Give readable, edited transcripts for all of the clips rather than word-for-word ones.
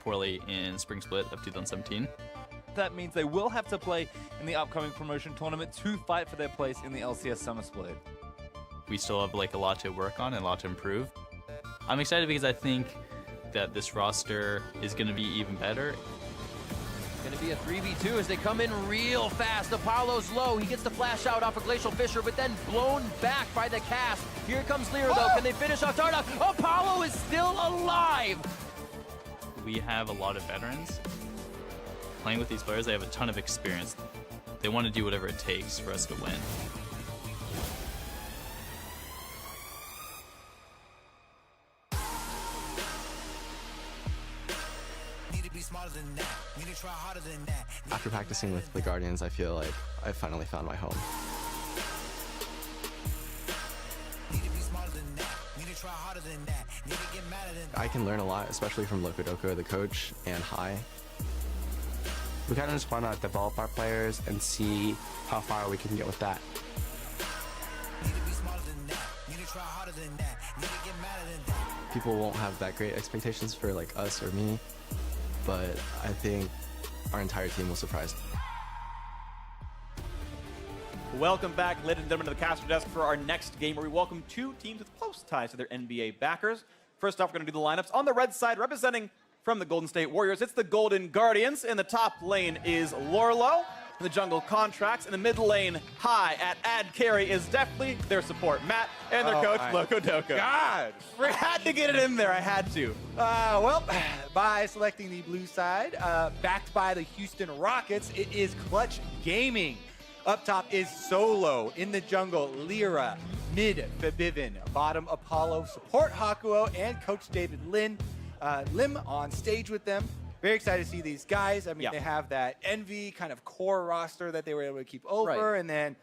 poorly in Spring Split of 2017. That means they will have to play in the upcoming promotion tournament to fight for their place in the LCS Summer Split. We still have like a lot to work on and a lot to improve. I'm excited because I think that this roster is going to be even better. Going to be a 3v2 as they come in real fast. Apollo's low. He gets the flash out off of Glacial Fissure, but then blown back by the cast. Here comes Lyra, though. Can they finish off Darda? Apollo is still alive! We have a lot of veterans. Playing with these players, they have a ton of experience. They want to do whatever it takes for us to win. After practicing with the Guardians, I feel like I finally found my home. I can learn a lot, especially from Lokodoko, the coach, and Hai. We kind of just want to develop our players and see how far we can get with that. People won't have that great expectations for like us or me, but I think our entire team will surprise. Welcome back, ladies and gentlemen, to the caster desk for our next game, where we welcome two teams with close ties to their NBA backers. First off, we're going to do the lineups. On the red side, representing from the Golden State Warriors, it's the Golden Guardians. In the top lane is Lorlo. In the jungle, Contracts. In the mid lane, High at ad carry is definitely their support, Matt, and their coach, Lokodoko. God! We had to get it in there. I had to. Well, by selecting the blue side, backed by the Houston Rockets, it is Clutch Gaming. Up top is Solo. In the jungle, Lyra. Mid, Fabivin. Bottom, Apollo. Support, Hakuo. And Coach David Lim on stage with them. Very excited to see these guys. I mean, they have that Envy kind of core roster that they were able to keep over, and then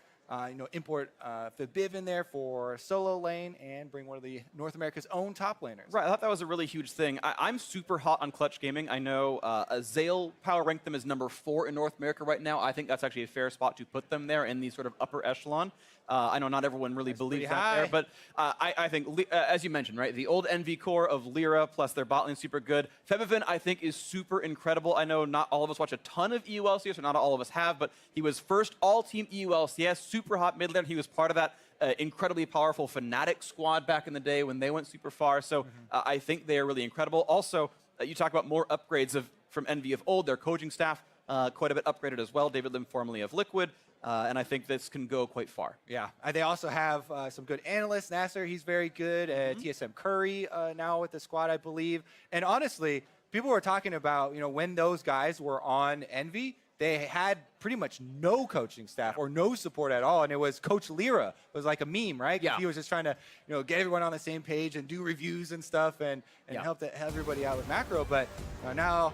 import Fabib in there for solo lane and bring one of the North America's own top laners. Right, I thought that was a really huge thing. I'm super hot on Clutch Gaming. I know Azale power ranked them as number 4 in North America right now. I think that's actually a fair spot to put them there in the sort of upper echelon. I know not everyone really believes that there, but I think, as you mentioned, right, the old Envy core of Lyra plus their bot lane super good. Febivin, I think, is super incredible. I know not all of us watch a ton of EULCS, or not all of us have, but he was first all-team EULCS, super hot mid lane. He was part of that incredibly powerful Fnatic squad back in the day when they went super far, so I think they are really incredible. Also, you talk about more upgrades from Envy of old, their coaching staff, quite a bit upgraded as well. David Lim, formerly of Liquid. And I think this can go quite far. Yeah, they also have some good analysts. Nasser, he's very good. TSM Curry now with the squad, I believe. And honestly, people were talking about, when those guys were on Envy, they had pretty much no coaching staff or no support at all. And it was Coach Lyra. It was like a meme, right? Yeah. He was just trying to, get everyone on the same page and do reviews and stuff and help everybody out with macro. But now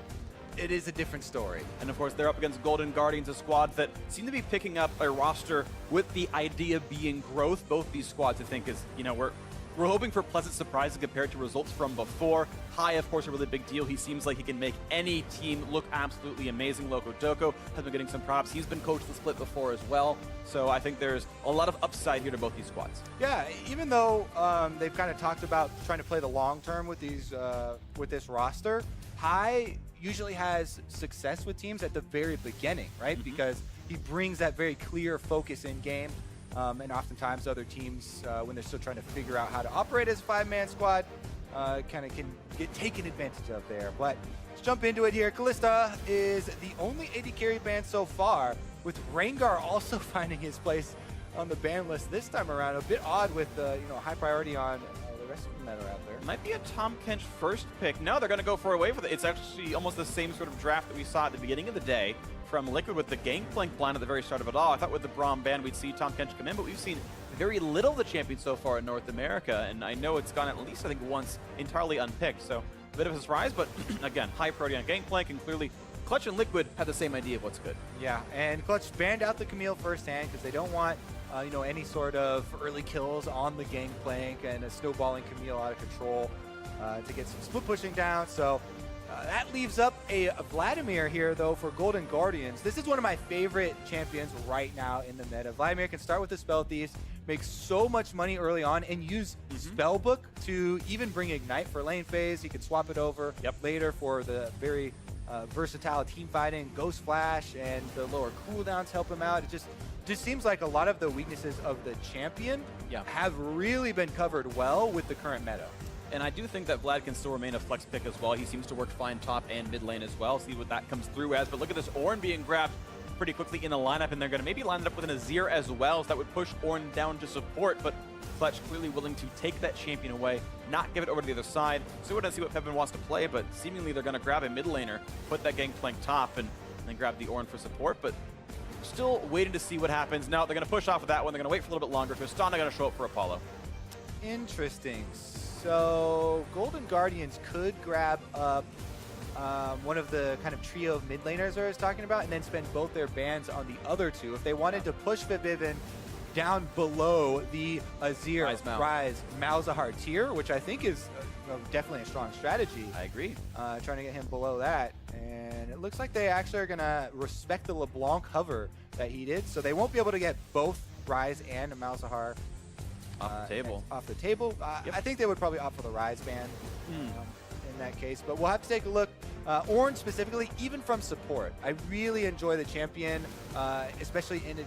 it is a different story. And of course, they're up against Golden Guardians, a squad that seem to be picking up a roster with the idea being growth. Both these squads, I think, is, we're hoping for pleasant surprises compared to results from before. High, of course, a really big deal. He seems like he can make any team look absolutely amazing. Lokodoko has been getting some props. He's been coached the split before as well. So I think there's a lot of upside here to both these squads. Yeah, even though they've kind of talked about trying to play the long term with these with this roster, High usually has success with teams at the very beginning, right? Because he brings that very clear focus in game. And oftentimes other teams, when they're still trying to figure out how to operate as a 5-man squad, kind of can get taken advantage of there. But let's jump into it here. Kalista is the only AD carry ban so far, with Rengar also finding his place on the ban list this time around. A bit odd with high priority on the rest of them that are out there. Might be a Tom Kench first pick. No, they're going to go for a wave with it. It's actually almost the same sort of draft that we saw at the beginning of the day from Liquid with the Gangplank blind at the very start of it all. I thought with the Braum ban we'd see Tom Kench come in, but we've seen very little of the champion so far in North America, and I know it's gone at least, I think, once entirely unpicked, so a bit of a surprise, but again, high priority on Gangplank, and clearly Clutch and Liquid have the same idea of what's good. Yeah, and Clutch banned out the Camille firsthand because they don't want any sort of early kills on the Gangplank and a snowballing Camille out of control to get some split pushing down. So That leaves up a Vladimir here, though, for Golden Guardians. This is one of my favorite champions right now in the meta. Vladimir can start with the Spell Thief, make so much money early on, and use Spellbook to even bring Ignite for lane phase. He can swap it over later for the very versatile team fighting. Ghost Flash and the lower cooldowns help him out. It just seems like a lot of the weaknesses of the champion have really been covered well with the current meta. And I do think that Vlad can still remain a flex pick as well. He seems to work fine top and mid lane as well. See what that comes through as. But look at this Ornn being grabbed pretty quickly in the lineup, and they're going to maybe line it up with an Azir as well, so that would push Ornn down to support. But Clutch clearly willing to take that champion away, not give it over to the other side. So we're going to see what Pevin wants to play, but seemingly they're going to grab a mid laner, put that Gangplank top, and then grab the Ornn for support. But still waiting to see what happens. Now they're going to push off of that one. They're going to wait for a little bit longer. Tristana going to show up for Apollo. Interesting. So Golden Guardians could grab up one of the kind of trio of mid laners I was talking about, and then spend both their bans on the other two. If they wanted to push Vivivin down below the Azir, Ryze, Malzahar tier, which I think is definitely a strong strategy. I agree. Trying to get him below that. And it looks like they actually are going to respect the LeBlanc hover that he did, so they won't be able to get both Ryze and Malzahar off the table. Off the table. I think they would probably opt for the Ryze ban in that case, but we'll have to take a look. Ornn specifically, even from support, I really enjoy the champion, especially in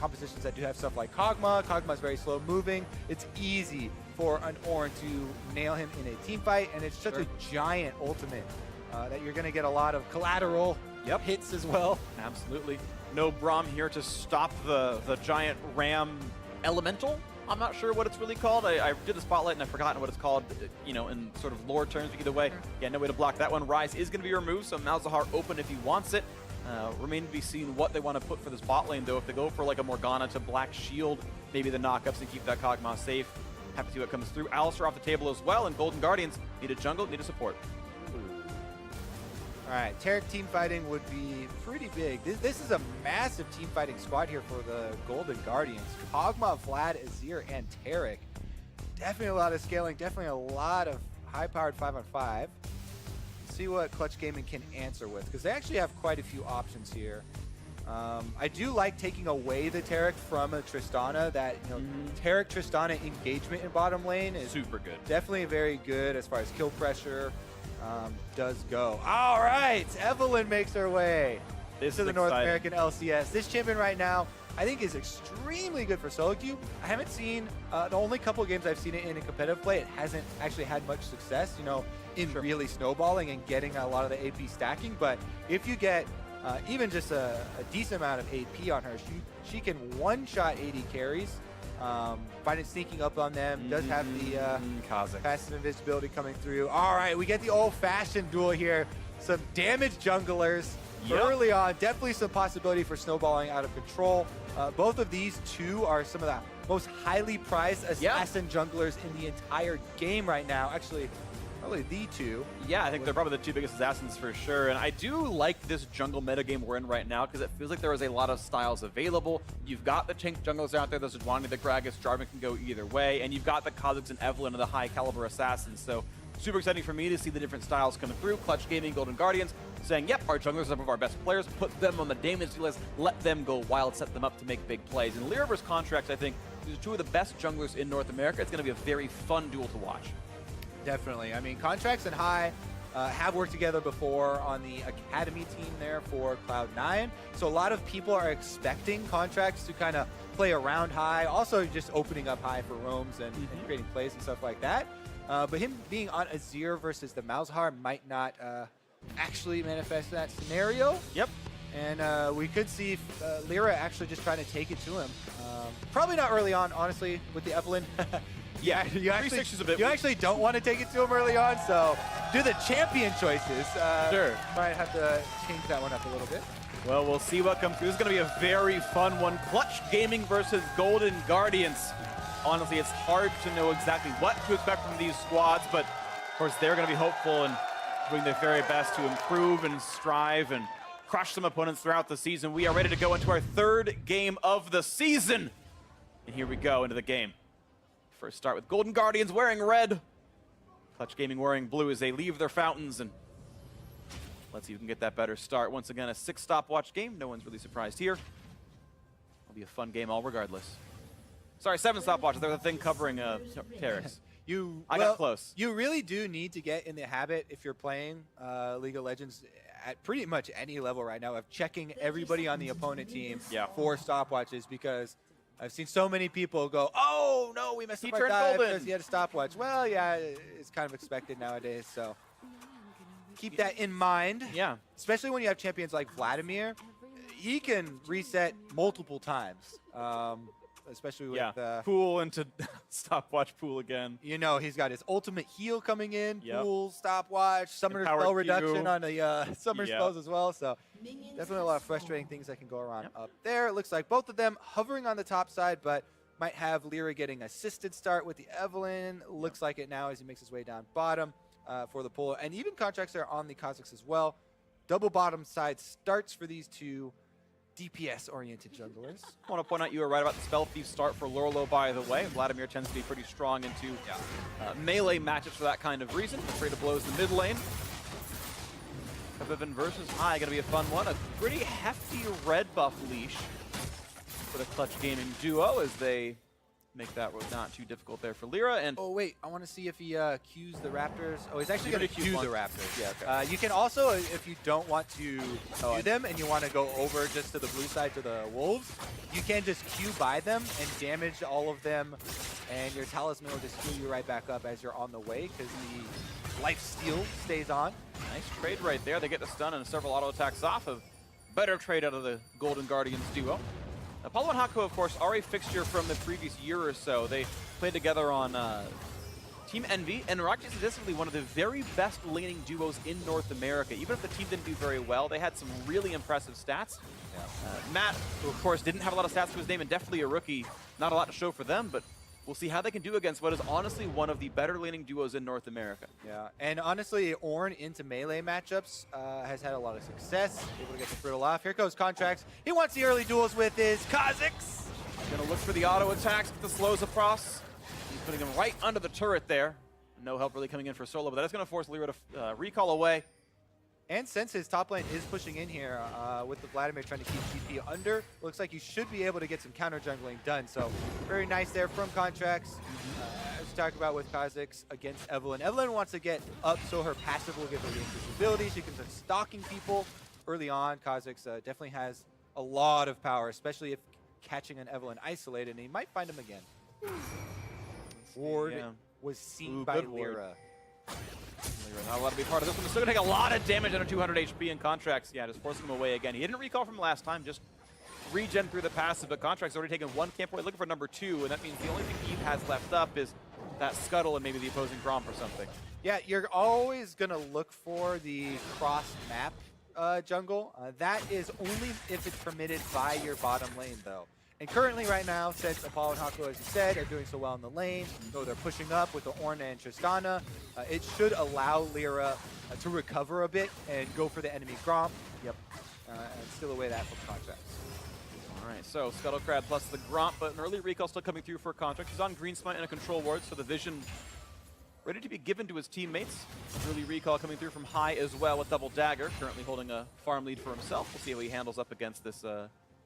compositions that do have stuff like Kog'Maw. Kog'Maw is very slow moving. It's easy for an Ornn to nail him in a team fight, and it's such a giant ultimate that you're going to get a lot of collateral hits as well. Absolutely. No Braum here to stop the giant ram elemental. I'm not sure what it's really called. I did the spotlight and I've forgotten what it's called, you know, in sort of lore terms. But either way, yeah, no way to block that one. Ryze is going to be removed, so Malzahar open if he wants it. Remain to be seen what they want to put for this bot lane, though. If they go for like a Morgana to Black Shield, maybe the knockups and keep that Kog'Maw safe. Happy to see what comes through. Alistar off the table as well, and Golden Guardians need a jungle, need a support. All right, Taric team fighting would be pretty big. This is a massive team fighting squad here for the Golden Guardians. Kog'Maw, Vlad, Azir, and Taric. Definitely a lot of scaling, definitely a lot of high-powered 5-on-5. See what Clutch Gaming can answer with, because they actually have quite a few options here. I do like taking away the Taric from a Tristana. That, you know, Taric Tristana engagement in bottom lane is super good. Definitely very good as far as kill pressure does go. All right, Evelynn makes her way to the North American LCS. This champion right now, I think, is extremely good for solo queue. I haven't seen, the only couple of games I've seen it in competitive play, it hasn't actually had much success, you know, in really snowballing and getting a lot of the AP stacking. But if you get even just a decent amount of AP on her, she can one-shot AD carries. Find it sneaking up on them. Does have the passive invisibility coming through. All right, we get the old-fashioned duel here. Some damaged junglers early on. Definitely some possibility for snowballing out of control. Both of these two are some of the most highly prized assassin junglers in the entire game right now. Actually, probably the two. Yeah, I think they're probably the two biggest assassins for sure. And I do like this jungle metagame we're in right now, because it feels like there is a lot of styles available. You've got the tank junglers out there. There's Adwani, the Gragas, Jarvan can go either way. And you've got the Kha'Zix and Evelynn and the high caliber assassins. So super exciting for me to see the different styles coming through. Clutch Gaming, Golden Guardians saying, yep, our junglers are some of our best players. Put them on the damage list. Let them go wild, set them up to make big plays. And Lyra versus Contracts, I think, these are two of the best junglers in North America. It's going to be a very fun duel to watch. Definitely. I mean, Contracts and High have worked together before on the Academy team there for Cloud9. So a lot of people are expecting Contracts to kind of play around High, also just opening up High for roams and creating plays and stuff like that. But him being on Azir versus the Malzahar might not actually manifest that scenario. Yep. And we could see Lyra actually just trying to take it to him. Probably not early on, honestly, with the Evelynn. Yeah, you actually don't want to take it to him early on, so do the champion choices. Sure. Might have to change that one up a little bit. Well, we'll see what comes through. This is going to be a very fun one. Clutch Gaming versus Golden Guardians. Honestly, it's hard to know exactly what to expect from these squads, but of course they're going to be hopeful and doing their very best to improve and strive and crush some opponents throughout the season. We are ready to go into our third game of the season. And here we go into the game. First start with Golden Guardians wearing red. Clutch Gaming wearing blue as they leave their fountains and Let's see who can get that better start. Once again, a 6 stopwatch game. No one's really surprised here. It'll be a fun game all regardless. Sorry, 7 stopwatches. They're the thing covering Terex. I got close. You really do need to get in the habit, if you're playing League of Legends at pretty much any level right now, of checking everybody on the opponent team for stopwatches, because I've seen so many people go, oh, no, we messed up our dive because he had a stopwatch. Well, yeah, it's kind of expected nowadays, so keep that in mind. Yeah. Especially when you have champions like Vladimir. He can reset multiple times, especially with pool into stopwatch pool again. You know, he's got his ultimate heal coming in, pool, stopwatch, summoner spell reduction on the summer spells as well. So definitely a lot of frustrating things that can go around up there. It looks like both of them hovering on the top side, but might have Lyra getting assisted start with the Evelyn. Looks like it now as he makes his way down bottom for the pull. And even contracts there on the Kazakhs as well. Double bottom side starts for these two DPS-oriented junglers. I want to point out you were right about the Spell Thief start for Lorlo, by the way. Vladimir tends to be pretty strong into melee matchups for that kind of reason. Afraid to blows the mid lane. Febiven versus High, going to be a fun one. A pretty hefty red buff leash for the Clutch Gaming duo as they make that road not too difficult there for Lyra. And oh wait, I want to see if he cues the Raptors. Oh, he's actually going to cue the Raptors. Yeah, okay. You can also, if you don't want to cue them and you want to go over just to the blue side to the Wolves, you can just cue by them and damage all of them, and your Talisman will just heal you right back up as you're on the way, because the life steal stays on. Nice trade right there. They get the stun and several auto attacks off of. Better trade out of the Golden Guardians duo. Apollo and Hako, of course, are a fixture from the previous year or so. They played together on Team Envy, and are actually statistically one of the very best laning duos in North America. Even if the team didn't do very well, they had some really impressive stats. Matt, who of course didn't have a lot of stats to his name and definitely a rookie, not a lot to show for them, but we'll see how they can do against what is honestly one of the better laning duos in North America. Yeah, and honestly, Ornn into melee matchups has had a lot of success, able to get the Brittle off. Here goes Contracts. He wants the early duels with his Kazakhs. Gonna look for the auto attacks, get the slows across. He's putting him right under the turret there. No help really coming in for Solo, but that is gonna force Lyra to recall away. And since his top lane is pushing in here with the Vladimir trying to keep GP under, looks like you should be able to get some counter jungling done. So very nice there from Contracts. As we talked about with Kazakhs against Evelyn. Evelyn wants to get up so her passive will give her the increased ability. She can start stalking people early on. Kazakhs definitely has a lot of power, especially if catching an Evelyn isolated, and he might find him again. Ward was seen by Lyra. Not allowed to be part of this one. He's still going to take a lot of damage under 200 HP in Contracts. Yeah, just forcing him away again. He didn't recall from last time, just regen through the passive, but Contracts already taken 1 camp away, looking for number 2, and that means the only thing he has left up is that Scuttle and maybe the opposing Gromp or something. Yeah, you're always going to look for the cross-map jungle. That is only if it's permitted by your bottom lane, though. And currently right now, since Apollo and Hako, as you said, are doing so well in the lane, though they're pushing up with the Ornn and Tristana, it should allow Lyra to recover a bit and go for the enemy Gromp. And steal away that from Contracts. All right, so Scuttlecrad plus the Gromp, but an early recall still coming through for Contracts. He's on Green Smite and a control ward, so the vision ready to be given to his teammates. Early recall coming through from High as well with Double Dagger, currently holding a farm lead for himself. We'll see how he handles up against this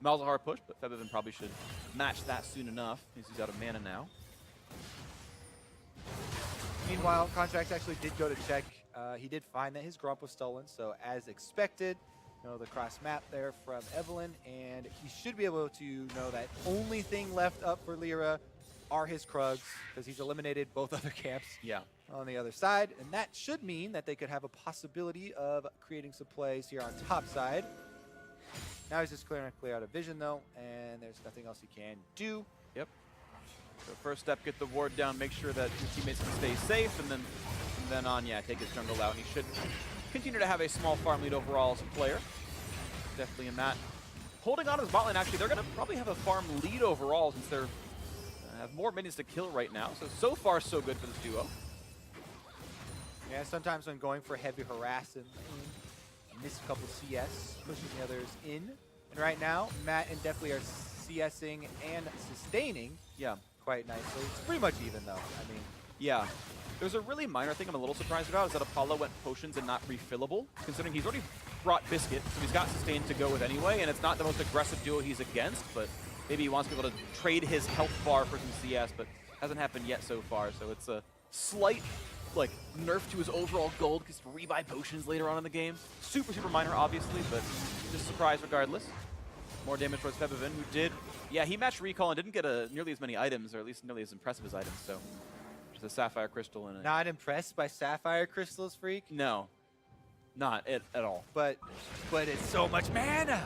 Malzahar push, but Febiven probably should match that soon enough. He's out of mana now. Meanwhile, Contracts actually did go to check. He did find that his Gromp was stolen, so as expected, the cross map there from Evelyn, and he should be able to know that only thing left up for Lyra are his Krugs, because he's eliminated both other camps on the other side, and that should mean that they could have a possibility of creating some plays here on top side. Now he's just clear out of vision, though, and there's nothing else he can do. Yep. So first step, get the ward down, make sure that your teammates can stay safe, and then on, take his jungle out. And he should continue to have a small farm lead overall as a player. Definitely in that. Holding on to his bot lane, actually, they're going to probably have a farm lead overall since they're have more minions to kill right now. So far, so good for this duo. Yeah, sometimes when going for heavy harass and miss a couple CS, pushing the others in. And right now, Matt and Deathly are CSing and sustaining quite nicely. It's pretty much even, though. I mean, Yeah. There's a really minor thing I'm a little surprised about is that Apollo went potions and not refillable, considering he's already brought Biscuit, so he's got sustain to go with anyway, and it's not the most aggressive duo he's against, but maybe he wants to be able to trade his health bar for some CS, but hasn't happened yet so far, so it's a slight like nerf to his overall gold because rebuy potions later on in the game. Super, super minor, obviously, but just surprise regardless. More damage towards Febivin, who did, yeah, he matched Recall and didn't get nearly as many items, or at least nearly as impressive as items, so just a Sapphire Crystal in it. Not impressed by Sapphire Crystals, Freak? No, not at all. But it's so much mana.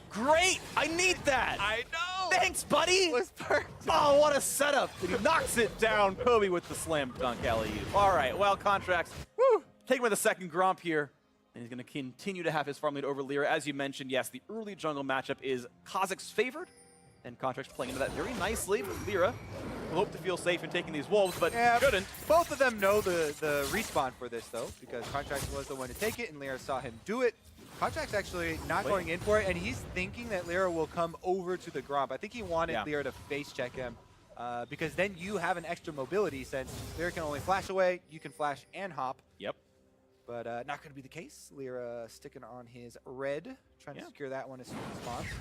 Great! I need that! I know! Thanks, buddy! It was perfect. Oh, what a setup! And he knocks it down. Kobe with the slam dunk alley-oop. All right, well, Contracts, woo, taking with a second Gromp here. And he's going to continue to have his farm lead over Lyra. As you mentioned, yes, the early jungle matchup is Kha'Zix's favored. And Contracts playing into that very nicely. But Lyra will hope to feel safe in taking these wolves, but shouldn't. Both of them know the respawn for this, though, because Contracts was the one to take it, and Lyra saw him do it. Contract's actually not going in for it, and he's thinking that Lyra will come over to the Gromp. I think he wanted Lyra to face check him, because then you have an extra mobility since Lyra can only flash away, you can flash and hop. Yep. But not going to be the case. Lyra sticking on his red, trying to secure that one as soon as possible.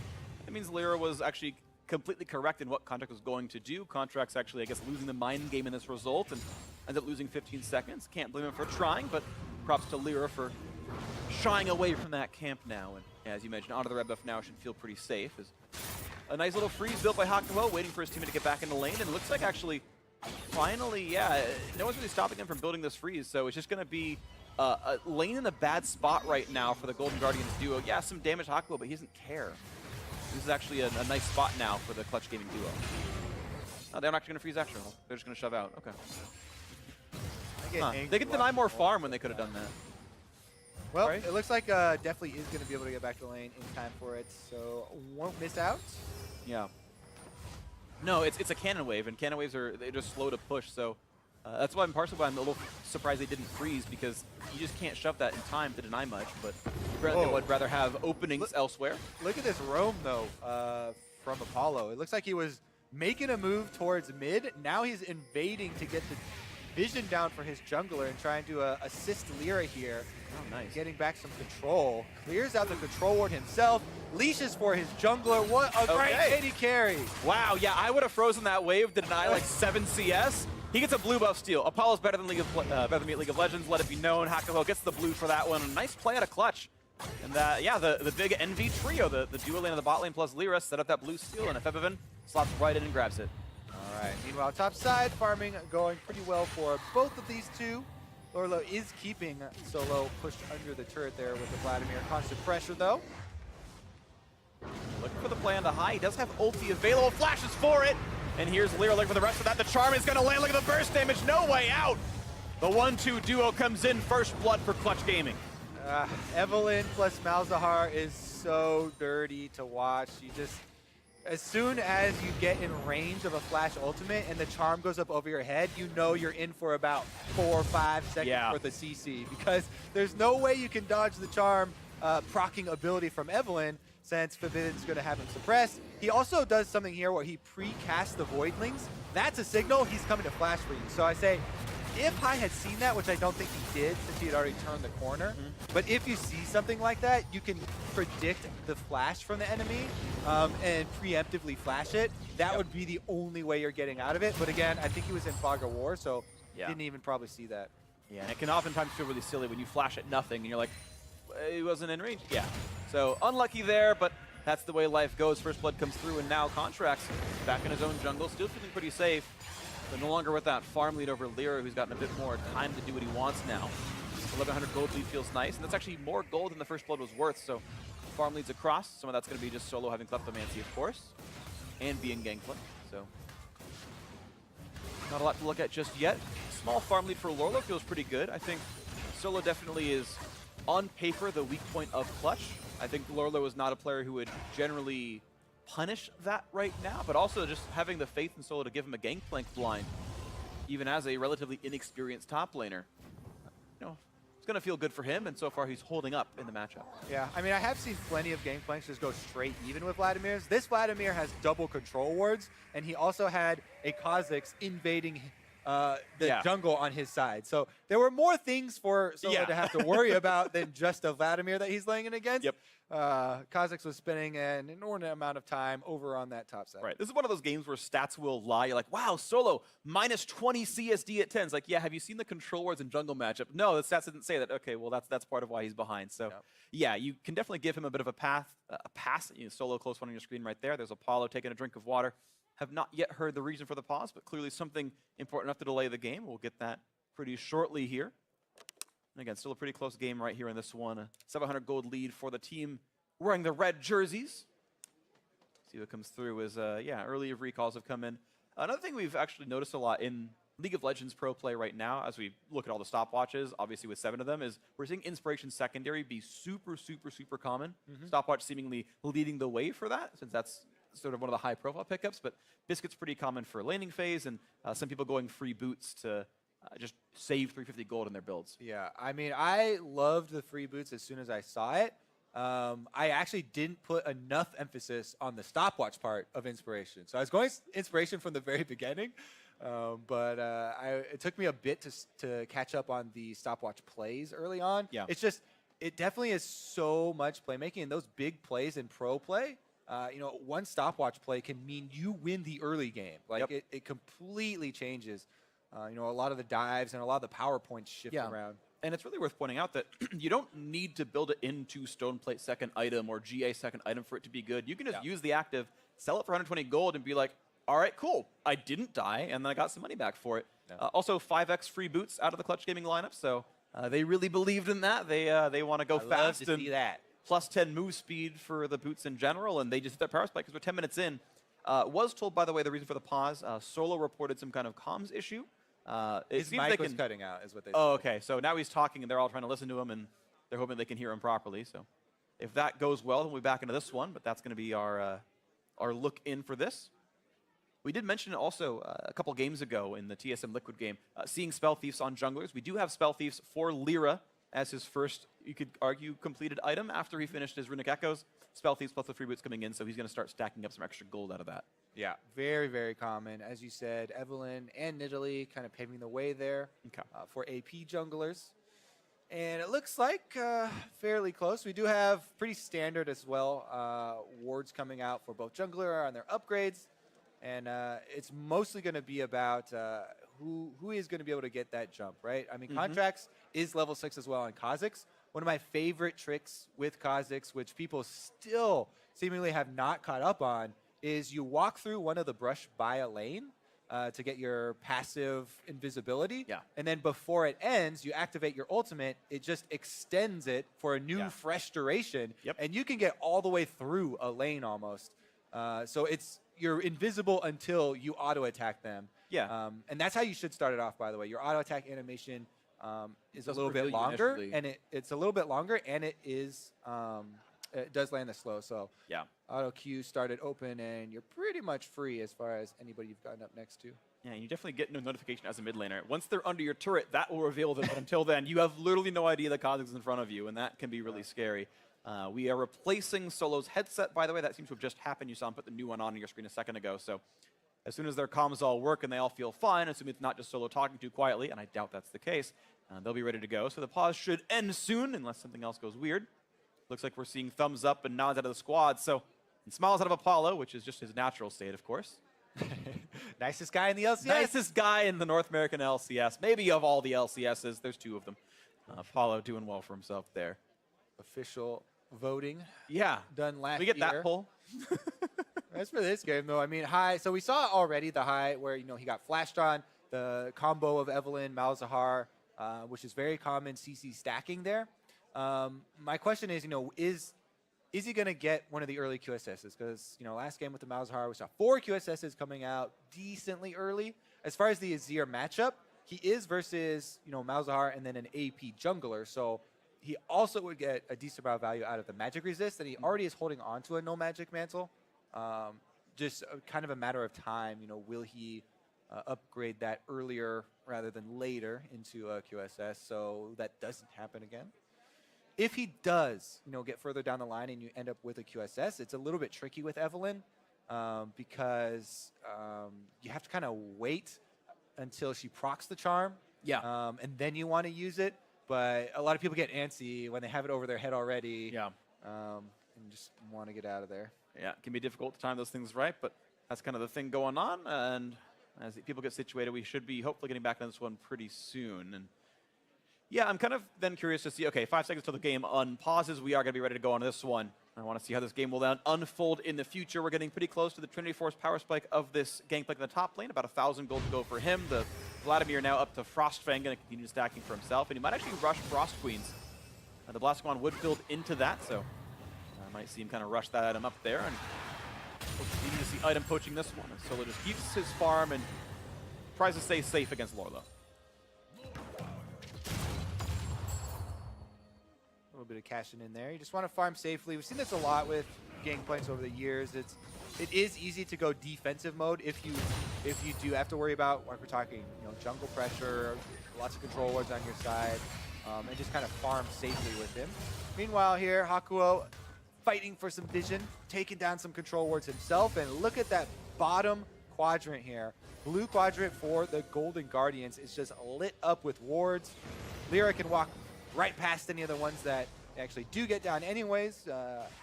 That means Lyra was actually completely correct in what Contract was going to do. Contract's actually, I guess, losing the mind game in this result and ends up losing 15 seconds. Can't blame him for trying, but props to Lyra for shying away from that camp now. And as you mentioned, onto the red buff now should feel pretty safe. As a nice little freeze built by Hakawell, waiting for his teammate to get back in the lane. And it looks like actually, finally, yeah, no one's really stopping him from building this freeze. So it's just going to be a lane in a bad spot right now for the Golden Guardians duo. Yeah, some damage Hakawell, but he doesn't care. This is actually a nice spot now for the Clutch Gaming duo. Oh, they're not actually going to freeze extra. They're just going to shove out. Okay. They could deny more farm when they could have done that. Well, it looks like definitely is going to be able to get back to the lane in time for it, so won't miss out. Yeah. No, it's a cannon wave, and cannon waves they're just slow to push, so that's why I'm partially why I'm a little surprised they didn't freeze, because you just can't shove that in time to deny much, but they would rather have openings elsewhere. Look at this roam, though, from Apollo. It looks like he was making a move towards mid. Now he's invading to get the vision down for his jungler and trying to assist Lyra here. Oh, nice. Getting back some control. Clears out the control ward himself. Leashes for his jungler. What a great AD carry. Wow, yeah, I would have frozen that wave to deny like 7 CS. He gets a blue buff steal. Apollo's better than League of Legends. Let it be known. Hakawell gets the blue for that one. A nice play out of Clutch. And yeah, the big NV trio, the duo lane of the bot lane plus Lyra set up that blue steal, and Febivin slots right in and grabs it. All right. Meanwhile, top side, farming going pretty well for both of these two. Lorlo is keeping Solo pushed under the turret there with the Vladimir. Constant pressure, though. Looking for the play on the high. He does have ulti available. Flashes for it. And here's Lyra looking for the rest of that. The charm is going to land. Look at the burst damage. No way out. The 1-2 duo comes in. First blood for Clutch Gaming. Evelynn plus Malzahar is so dirty to watch. You just, as soon as you get in range of a flash ultimate and the charm goes up over your head, you know you're in for about 4 or 5 seconds worth of CC, because there's no way you can dodge the charm proccing ability from Evelynn, since Febivin is going to have him suppressed. He also does something here where he pre-casts the Voidlings. That's a signal he's coming to flash for you. So I say, if I had seen that, which I don't think he did since he had already turned the corner, but if you see something like that, you can predict the flash from the enemy and preemptively flash it. That would be the only way you're getting out of it. But again, I think he was in Fog of War, so didn't even probably see that. Yeah, and it can oftentimes feel really silly when you flash at nothing and you're like, he wasn't in range. Yeah. So unlucky there, but that's the way life goes. First blood comes through, and now Contracts back in his own jungle, still feeling pretty safe, but no longer with that farm lead over Lyra, who's gotten a bit more time to do what he wants now. 1100 gold lead feels nice, and that's actually more gold than the first blood was worth, so farm leads across. Some of that's going to be just Solo having Kleptomancy, of course, and being Gangplank, so not a lot to look at just yet. Small farm lead for Lorlo feels pretty good. I think Solo definitely is, on paper, the weak point of Clutch. I think Lorlo is not a player who would generally punish that right now, but also just having the faith in Solo to give him a Gangplank blind, even as a relatively inexperienced top laner. You know, it's going to feel good for him, and so far he's holding up in the matchup. Yeah, I mean, I have seen plenty of Gangplanks just go straight even with Vladimir's. This Vladimir has double control wards, and he also had a Kha'Zix invading the jungle on his side. So there were more things for Solo to have to worry about than just a Vladimir that he's laying in against. Yep. Kha'Zix was spending an inordinate amount of time over on that top side. Right. This is one of those games where stats will lie. You're like, wow, Solo, minus 20 CSD at 10. It's like, yeah, have you seen the control wars and jungle matchup? No, the stats didn't say that. Okay, well, that's part of why he's behind. So, yeah, you can definitely give him a bit of a pass. Solo close one on your screen right there. There's Apollo taking a drink of water. Have not yet heard the reason for the pause, but clearly something important enough to delay the game. We'll get that pretty shortly here. And again, still a pretty close game right here in this one. A 700 gold lead for the team wearing the red jerseys. See what comes through is, early recalls have come in. Another thing we've actually noticed a lot in League of Legends pro play right now, as we look at all the stopwatches, obviously with 7 of them, is we're seeing Inspiration Secondary be super, super, super common. Stopwatch seemingly leading the way for that, since that's sort of one of the high-profile pickups. But Biscuit's pretty common for laning phase, and some people going free boots to just save 350 gold in their builds. Yeah, I mean, I loved the free boots as soon as I saw it. I actually didn't put enough emphasis on the stopwatch part of Inspiration. So I was going Inspiration from the very beginning, but it took me a bit to catch up on the stopwatch plays early on. Yeah. It's just, it definitely is so much playmaking, and those big plays in pro play, one stopwatch play can mean you win the early game. Like, it completely changes, a lot of the dives and a lot of the power points shift around. And it's really worth pointing out that you don't need to build it into Stoneplate second item or GA second item for it to be good. You can just use the active, sell it for 120 gold, and be like, all right, cool. I didn't die, and then I got some money back for it. Also, 5x free boots out of the Clutch Gaming lineup, so they really believed in that. They want to go fast love to and see that. plus 10 move speed for the boots in general, and they just hit that power spike because we're 10 minutes in. Was told, by the way, the reason for the pause. Solo reported some kind of comms issue. His mic was cutting out, is what they said. Oh, okay. So now he's talking, and they're all trying to listen to him, and they're hoping they can hear him properly. So if that goes well, then we'll be back into this one. But that's going to be our look in for this. We did mention also a couple games ago in the TSM Liquid game, seeing Spell Thieves on junglers. We do have Spell Thieves for Lyra as his first, you could argue, completed item after he finished his Runic Echoes. Spell Thieves plus the free boots coming in, so he's going to start stacking up some extra gold out of that. Yeah, very, very common. As you said, Evelyn and Nidalee kind of paving the way there for AP junglers. And it looks like fairly close. We do have pretty standard as well wards coming out for both jungler on their upgrades. And it's mostly going to be about who is going to be able to get that jump, right? I mean, Contracts is level 6 as well on Kha'Zix. One of my favorite tricks with Kha'Zix, which people still seemingly have not caught up on, is you walk through one of the brush by a lane to get your passive invisibility. Yeah. And then before it ends, you activate your ultimate. It just extends it for a new fresh duration. Yep. And you can get all the way through a lane almost. So you're invisible until you auto-attack them. Yeah. And that's how you should start it off, by the way. Your auto-attack animation is a Doesn't little bit reveal you longer, initially. and it's a little bit longer, and it is it does land the slow. So Yeah. auto queue started open, and you're pretty much free as far as anybody you've gotten up next to. Yeah, you definitely get no notification as a mid laner. Once they're under your turret, that will reveal them. But until then, you have literally no idea that Kha'Zix is in front of you, and that can be really scary. We are replacing Solo's headset, by the way. That seems to have just happened. You saw him put the new one on your screen a second ago. So as soon as their comms all work and they all feel fine, assuming it's not just Solo talking too quietly, and I doubt that's the case, they'll be ready to go. So the pause should end soon, unless something else goes weird. Looks like we're seeing thumbs up and nods out of the squad. So, and smiles out of Apollo, which is just his natural state, of course. Nicest guy in the LCS. Nicest guy in the North American LCS. Maybe of all the LCSs. There's 2 of them. Apollo doing well for himself there. Official voting Yeah. done last year. We get that poll. As for this game, though, I mean, high. So we saw already the high where, he got flashed on, the combo of Evelyn, Malzahar, which is very common CC stacking there. My question is, is he going to get one of the early QSSs? Because, last game with the Malzahar, we saw 4 QSSs coming out decently early. As far as the Azir matchup, he is versus, Malzahar and then an AP jungler. So he also would get a decent amount of value out of the magic resist, and he already is holding on to a no magic mantle. Just kind of a matter of time, will he upgrade that earlier rather than later into a QSS so that doesn't happen again? If he does, get further down the line and you end up with a QSS, it's a little bit tricky with Evelyn because you have to kind of wait until she procs the charm. Yeah. And then you want to use it. But a lot of people get antsy when they have it over their head already. Yeah. And just want to get out of there. Yeah, it can be difficult to time those things right, but that's kind of the thing going on. And as people get situated, we should be hopefully getting back on this one pretty soon. And yeah, I'm kind of then curious to see, okay, 5 seconds till the game unpauses. We are going to be ready to go on this one. I want to see how this game will then unfold in the future. We're getting pretty close to the Trinity Force power spike of this Gangplank in the top lane. About 1,000 gold to go for him. The Vladimir now up to Frostfang, going to continue stacking for himself. And he might actually rush Frost Queens. The Blastoise would build into that, so I might see him kind of rush that item up there. And we'll continue to see item poaching this one. And Solo just keeps his farm and tries to stay safe against Lorlo. A little bit of cashing in there. You just want to farm safely. We've seen this a lot with Gangplanks over the years. It is easy to go defensive mode if you do have to worry about, like we're talking, jungle pressure, lots of control wards on your side, and just kind of farm safely with him. Meanwhile here, Hakuo fighting for some vision, taking down some control wards himself, and look at that bottom quadrant here. Blue quadrant for the Golden Guardians is just lit up with wards. Lyra can walk right past any of the ones that actually do get down anyways,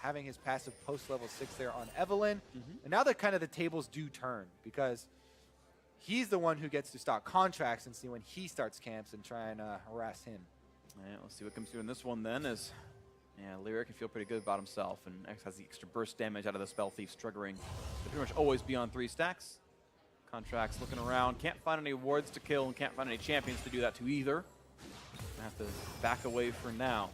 having his passive post-level 6 there on Evelynn. And now that kind of the tables do turn, because he's the one who gets to stock contracts and see when he starts camps and try and harass him. Yeah, let's see what comes through in this one then. As Lyra can feel pretty good about himself, and X has the extra burst damage out of the Spell Thief's triggering. They pretty much always be on 3 stacks. Contracts looking around, can't find any wards to kill, and can't find any champions to do that to either. I have to back away for now.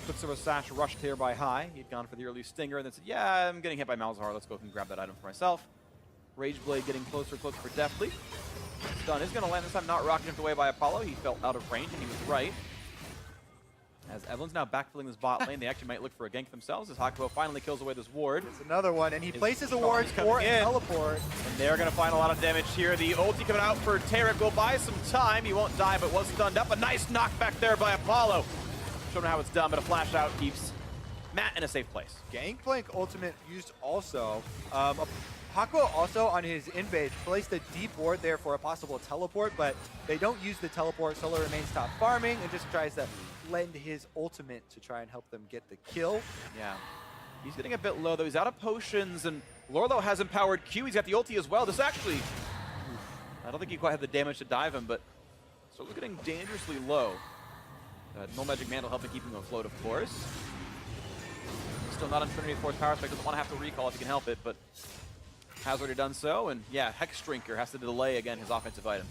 Quicksilver Sash rushed here by High. He'd gone for the early stinger and then said, yeah, I'm getting hit by Malzahar. Let's go and grab that item for myself. Rage Blade getting closer and closer for Deathly. Stun is going to land this time, not rocketed away by Apollo. He felt out of range, and he was right. As Evelyn's now backfilling this bot lane, they actually might look for a gank themselves as Hakuo finally kills away this ward. It's another one, and he places a ward for a teleport. And they're going to find a lot of damage here. The ulti coming out for Tarek will buy some time. He won't die, but was stunned up. A nice knockback there by Apollo. Showing how it's done, but a flash out keeps Matt in a safe place. Gangplank ultimate used also. Hakuo also on his invade placed a deep ward there for a possible teleport, but they don't use the teleport. Solo remains top farming and just tries to lend his ultimate to try and help them get the kill. Yeah. He's getting a bit low, though. He's out of potions, and Lorlo has empowered Q. He's got the ulti as well. This actually... I don't think he quite had the damage to dive him, but Solo's getting dangerously low. No Magic Mantle helping keep him afloat, of course. Still not on Trinity Force Power Spike. Doesn't want to have to recall if he can help it, but has already done so. And yeah, Hex Drinker has to delay, again, his offensive items.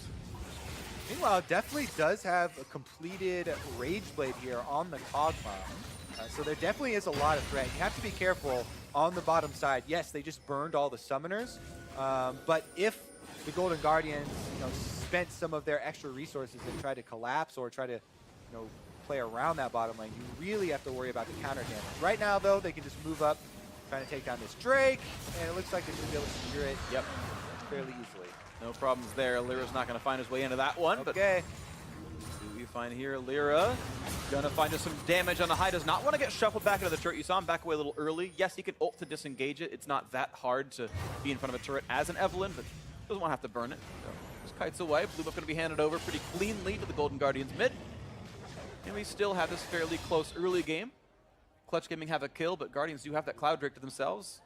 Meanwhile, definitely does have a completed Rage Blade here on the Cog Bomb. So there definitely is a lot of threat. You have to be careful on the bottom side. Yes, they just burned all the summoners, but if the Golden Guardians, spent some of their extra resources and tried to collapse or try to, play around that bottom lane, you really have to worry about the counter damage. Right now, though, they can just move up, trying to take down this Drake, and it looks like they should be able to secure it fairly easily. No problems there. Lyra's not going to find his way into that one. Okay. But see what we find here. Lyra going to find just some damage on the High. Does not want to get shuffled back into the turret. You saw him back away a little early. Yes, he can ult to disengage it. It's not that hard to be in front of a turret as an Evelynn, but doesn't want to have to burn it. So just kites away. Blue buff going to be handed over pretty cleanly to the Golden Guardians mid. And we still have this fairly close early game. Clutch Gaming have a kill, but Guardians do have that Cloud Drake to themselves,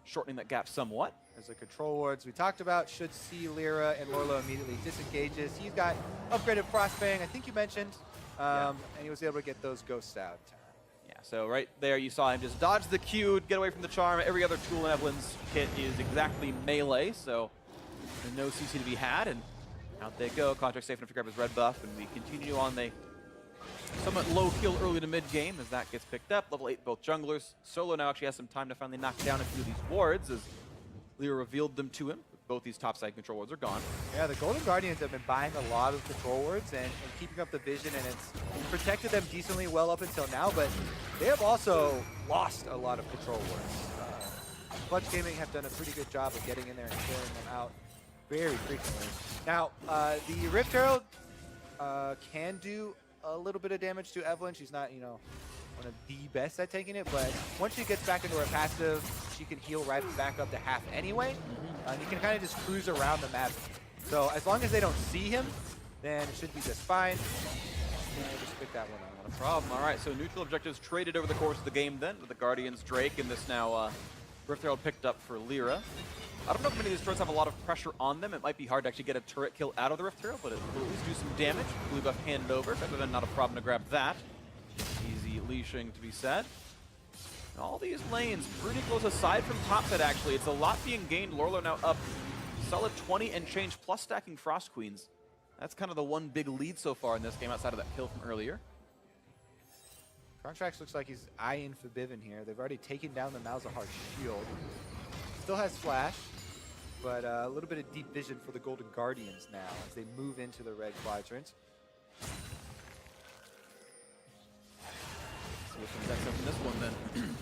shortening that gap somewhat. As the control wards we talked about should see Lyra, and Lorlo immediately disengages. He's got upgraded Frostfang, I think you mentioned, and he was able to get those ghosts out. Yeah, so right there you saw him just dodge the Q, get away from the charm. Every other tool in Evelynn's kit is exactly melee, so there's no CC to be had. And out they go. Contract safe enough to grab his red buff, and we continue on the somewhat low kill early to mid game as that gets picked up. Level 8 both junglers. Solo now actually has some time to finally knock down a few of these wards as Lyra revealed them to him. Both these topside control wards are gone. Yeah, the Golden Guardians have been buying a lot of control wards and keeping up the vision, and it's protected them decently well up until now, but they have also lost a lot of control wards. Clutch Gaming have done a pretty good job of getting in there and clearing them out very frequently. Now, the Rift Herald can do a little bit of damage to Evelynn. She's not, one of the best at taking it, but once she gets back into her passive, she can heal right back up to half anyway. You can kind of just cruise around the map So as long as they don't see him, then it should be just fine. Just pick that one up. Not a problem. All right, so neutral objectives traded over the course of the game then with the Guardians Drake and this now Rift Herald picked up for Lyra. I don't know if many of these turrets have a lot of pressure on them. It might be hard to actually get a turret kill out of the Rift Herald, but it will at least do some damage. Blue buff handed over, but then not a problem to grab that. Easy leashing to be said. And all these lanes pretty close aside from top side actually. It's a lot being gained. Lorlo now up solid 20 and change plus stacking Frost Queens. That's kind of the one big lead so far in this game outside of that kill from earlier. Contracts looks like he's eyeing Forbidden here. They've already taken down the Malzahar shield. Still has flash, but a little bit of deep vision for the Golden Guardians now as they move into the red quadrant. See what comes next up in this one then.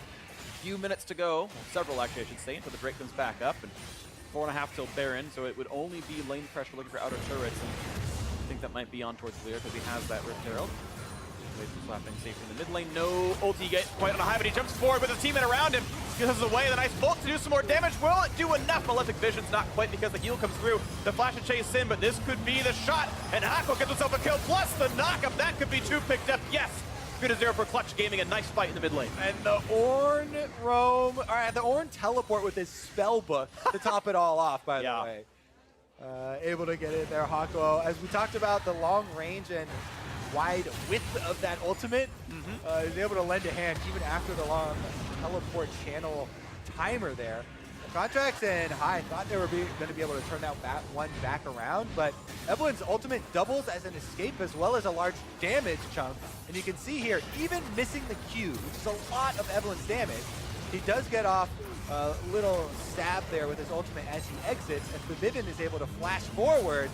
Few minutes to go, well, several actually I should say, until the Drake comes back up. And 4.5 till Baron, so it would only be lane pressure looking for outer turrets. And I think that might be on towards Lear because he has that Rift Herald. Waits for slapping safe in the mid lane. No ulti yet quite on a high, but he jumps forward with his teammate around him. Gives us away. The nice bolt to do some more damage. Will it do enough? Malefic Vision's not quite because the heal comes through. The flash and chase in, but this could be the shot. And Hako gets himself a kill, plus the knock-up. That could be 2 picked up. Yes! 3-0 for Clutch Gaming. A nice fight in the mid lane. And the Ornn roam, all right, the Ornn teleport with his spell book to top it all off, by the way. Able to get in there, Hako. As we talked about, the long range and wide width of that ultimate is able to lend a hand even after the long teleport channel timer there. The Contracts and High thought they were going to be able to turn that one back around, but Evelyn's ultimate doubles as an escape as well as a large damage chunk. And you can see here, even missing the Q, which is a lot of Evelyn's damage, he does get off a little stab there with his ultimate as he exits, and Forbidden is able to flash forward.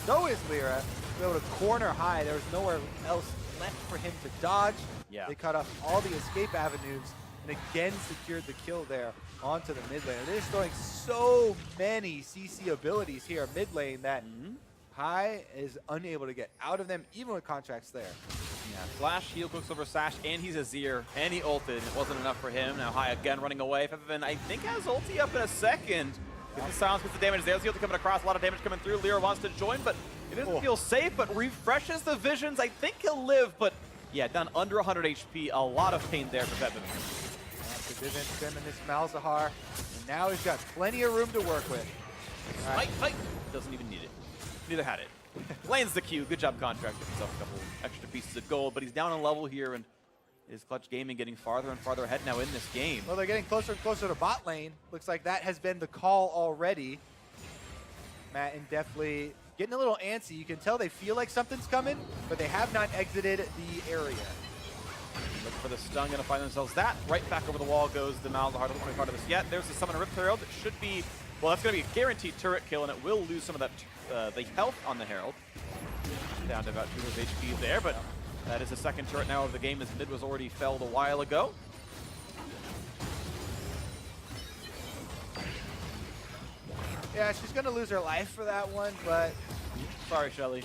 So is Lyra, able to corner High. There was nowhere else left for him to dodge. Yeah. They cut off all the escape avenues and again secured the kill there onto the mid lane. They're just throwing so many CC abilities here mid lane that High is unable to get out of them, even with Contracts there. Yeah, flash, heal, Quicksilver Sash, and he's Azir, and he ulted. It wasn't enough for him. Now High again running away. Feven, I think, has ulti up in a second. Gets the silence, gets the damage. There's the ulti coming across. A lot of damage coming through. Lyra wants to join, but it doesn't feel safe, but refreshes the visions. I think he'll live, but yeah, down under 100 HP. A lot of pain there for Feven. Forbidden stemming this Malzahar, and now he's got plenty of room to work with. Fight! Doesn't even need it. Neither had it. Lands the Q. Good job, Contract. Gets himself a couple extra pieces of gold, but he's down on level here, and is Clutch Gaming getting farther and farther ahead now in this game. Well, they're getting closer and closer to bot lane. Looks like that has been the call already. Matt and Deathly getting a little antsy. You can tell they feel like something's coming, but they have not exited the area. Looking for the stun, gonna find themselves that. Right back over the wall goes the Malzahar. Doesn't want to be part of this yet. There's the Summon Rift Herald. It should be, well, that's gonna be a guaranteed turret kill, and it will lose some of that the health on the Herald. Down to about 2 HP there, but that is the second turret now of the game, as mid was already felled a while ago. Yeah, she's gonna lose her life for that one, but Sorry, Shelly.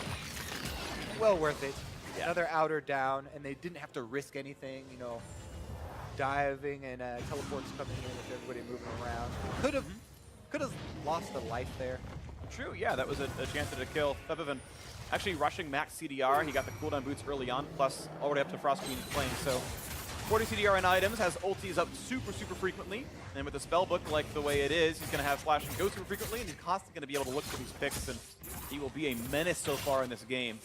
well worth it. Yeah. Another outer down, and they didn't have to risk anything, you know, diving and teleports coming in with everybody moving around. Could have lost a life there. True, yeah, that was a chance to kill. Feven actually rushing max CDR. He got the cooldown boots early on, plus already up to Frost Queen's plane. So 40 CDR in items, has ultis up super frequently. And with the spell book like the way it is, he's going to have flash and go super frequently, and he's constantly going to be able to look for these picks, and he will be a menace so far in this game.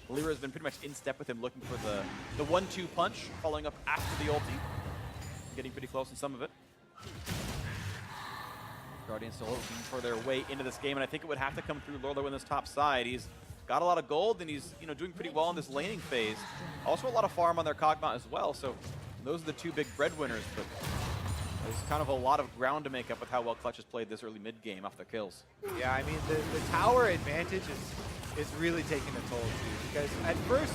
Lyra has been pretty much in step with him, looking for the 1-2 punch, following up after the ulti. Getting pretty close in some of it. Guardians still looking for their way into this game, and I think it would have to come through Lorlo in this top side. He's got a lot of gold, and he's doing pretty well in this laning phase. Also a lot of farm on their Kog'Maw as well, so those are the 2 big breadwinners, but there's kind of a lot of ground to make up with how well Clutch has played this early mid-game off the kills. Yeah, I mean, the tower advantage is really taking a toll, too, because at first,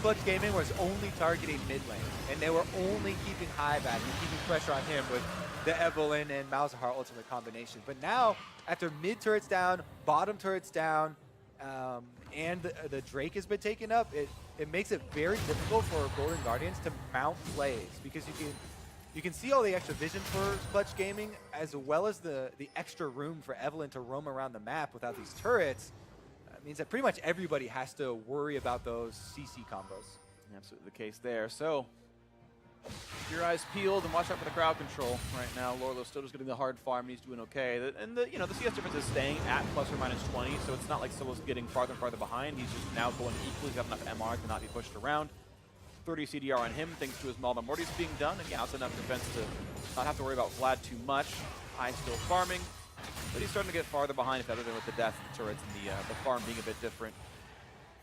Clutch Gaming was only targeting mid lane, and they were only keeping High back and keeping pressure on him with the Evelyn and Malzahar ultimate combination. But now, after mid turrets down, bottom turrets down, and the Drake has been taken up, it makes it very difficult for Golden Guardians to mount plays, because you can You can see all the extra vision for Clutch Gaming, as well as the extra room for Evelyn to roam around the map without these turrets. Means that pretty much everybody has to worry about those CC combos. Absolutely the case there. So, keep your eyes peeled and watch out for the crowd control right now. Lorlo's still just getting the hard farm, and he's doing okay. And the CS difference is staying at plus or minus 20, so it's not like Solo's getting farther and farther behind. He's just now going equally. He's got enough MR to not be pushed around. 30 CDR on him, thanks to his Malda Morty's being done. And yeah, it's enough defense to not have to worry about Vlad too much. High still farming, but he's starting to get farther behind, if other than with the death of the turrets and the farm being a bit different.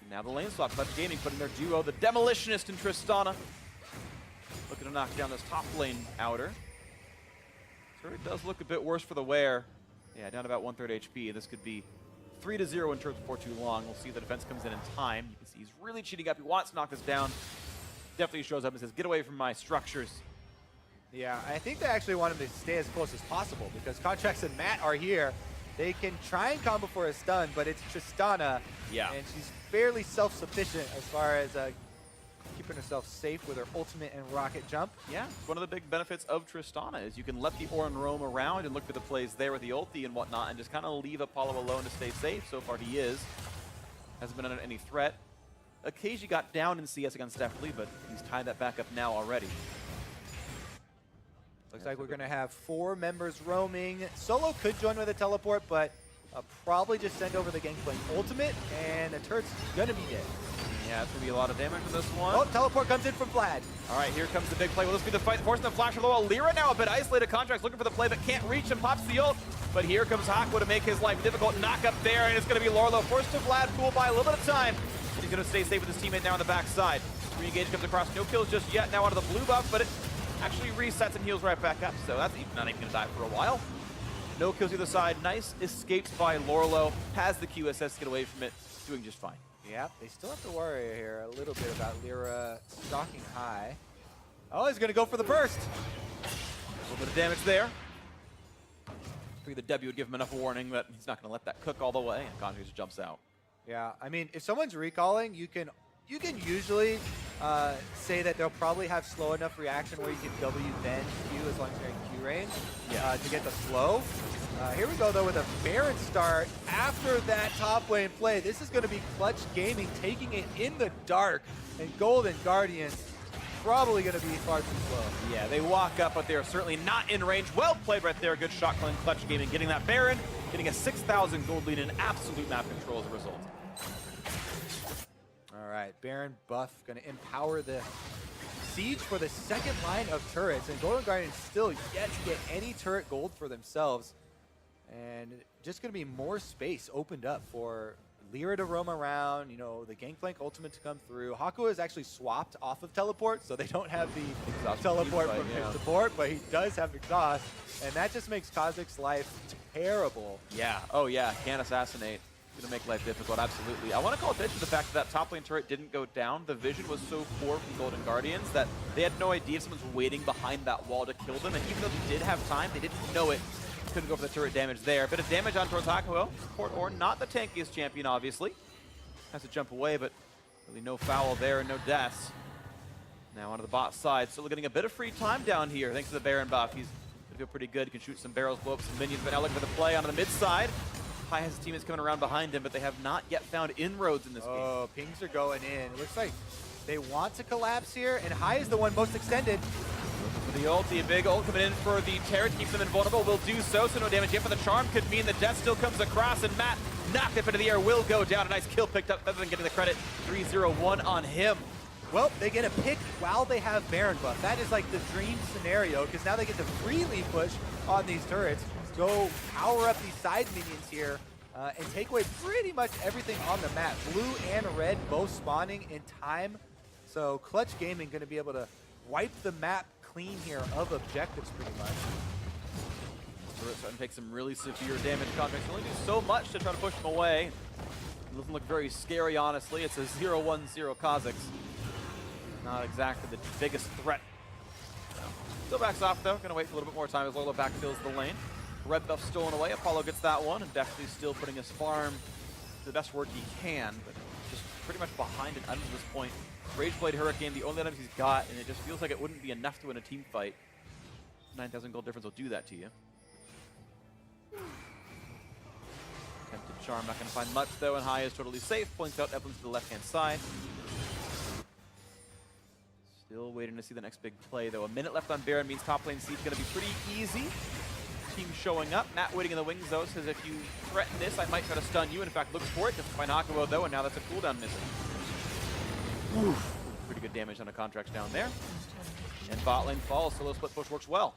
And now the lane swap, Clutch Gaming putting their duo, the Demolitionist and Tristana, looking to knock down this top lane outer. Turret does look a bit worse for the wear. Yeah, down to about 1/3 HP. This could be 3-0 in turrets before too long. We'll see if the defense comes in time. You can see he's really cheating up. He wants to knock this down. Definitely shows up and says, get away from my structures. Yeah, I think they actually want him to stay as close as possible because Contracts and Matt are here. They can try and combo for a stun, but it's Tristana. Yeah. And she's fairly self-sufficient as far as keeping herself safe with her ultimate and rocket jump. Yeah, one of the big benefits of Tristana is you can let the Orin roam around and look for the plays there with the ulti and whatnot and just kind of leave Apollo alone to stay safe. So far he is. Hasn't been under any threat. Occasionally got down in CS against Deftly, but he's tied that back up now already. Looks like we're going to have 4 members roaming. Solo could join with a teleport, but probably just send over the Gangplank ultimate, and the turret's going to be dead. Yeah, it's going to be a lot of damage for this one. Oh, teleport comes in from Vlad. All right, here comes the big play. Will this be the fight? Forcing the flash for low. Lyra now a bit isolated. Contracts looking for the play, but can't reach him. Pops the ult. But here comes Hakwa to make his life difficult. Knock up there, and it's going to be Lorlo forced to Vlad. Fool by a little bit of time. He's going to stay safe with his teammate now on the backside. Re-engage comes across. No kills just yet. Now onto the blue buff, but it actually resets and heals right back up. So that's not even going to die for a while. No kills either side. Nice escapes by Lorlo. Has the QSS to get away from it. Doing just fine. Yeah, they still have to worry here a little bit about Lyra stalking high. Oh, he's going to go for the burst. A little bit of damage there. I figured the W would give him enough warning that he's not going to let that cook all the way, and Conjure just jumps out. Yeah, I mean, if someone's recalling, you can usually say that they'll probably have slow enough reaction where you can W then Q as long as you're in Q range to get the slow. Here we go, though, with a Baron start after that top lane play. This is going to be Clutch Gaming taking it in the dark, and Golden Guardians probably going to be far too slow. Yeah, they walk up, but they're certainly not in range. Well played right there. Good shot calling Clutch Gaming, getting that Baron, getting a 6,000 gold lead and absolute map control as a result. All right, Baron buff going to empower the siege for the second line of turrets, and Golden Guardians still yet to get any turret gold for themselves. And just going to be more space opened up for Lyra to roam around, the Gangplank ultimate to come through. Haku is actually swapped off of teleport, so they don't have the Exhaust teleport fight, from his support, but he does have exhaust, and that just makes Kha'Zix's life terrible. Yeah, oh yeah, can't assassinate. Gonna make life difficult, absolutely. I want to call attention to the fact that top lane turret didn't go down. The vision was so poor from Golden Guardians that they had no idea if someone's waiting behind that wall to kill them, and even though they did have time, they didn't know it. Couldn't go for the turret damage there. A bit of damage on towards Hakuo. Support or not the tankiest champion, obviously. Has to jump away, but really no foul there and no deaths. Now onto the bot side. Still getting a bit of free time down here, thanks to the Baron buff. He's gonna feel pretty good. He can shoot some barrels, blow up some minions, but now looking for the play onto the mid side. High has his teammates coming around behind him, but they have not yet found inroads in this game. Oh, pings are going in. It looks like they want to collapse here, and High is the one most extended. For the ulti, a big ult coming in for the Terror to keep them invulnerable. Will do so no damage yet, but the charm could mean the death still comes across, and Matt knocked up into the air, will go down. A nice kill picked up, better than getting the credit. 3-0-1 on him. Well, they get a pick while they have Baron buff. That is like the dream scenario, because now they get to freely push on these turrets, go power up these side minions here, and take away pretty much everything on the map. Blue and red both spawning in time, so Clutch Gaming going to be able to wipe the map clean here of objectives pretty much. Turret's starting to take some really severe damage. Contracts only do so much to try to push them away. It doesn't look very scary, honestly. It's a 0-1-0 Kha'Zix. Not exactly the biggest threat. No. Still backs off, though. Gonna wait for a little bit more time as Lolo backfills the lane. Red buff stolen away. Apollo gets that one, and definitely still putting his farm to the best work he can, but just pretty much behind an item at this point. Rageblade Hurricane, the only items he's got, and it just feels like it wouldn't be enough to win a team fight. 9,000 gold difference will do that to you. Attempted charm, not going to find much though, and High is totally safe. Points out Evelyn to the left-hand side. Still waiting to see the next big play though. A minute left on Baron means top lane siege going to be pretty easy. Team showing up. Matt waiting in the wings though says if you threaten this, I might try to stun you. In fact, looks for it. Just find Hakuo though, and now that's a cooldown missing. Oof. Pretty good damage on the contracts down there. And bot lane falls. Solo split push works well.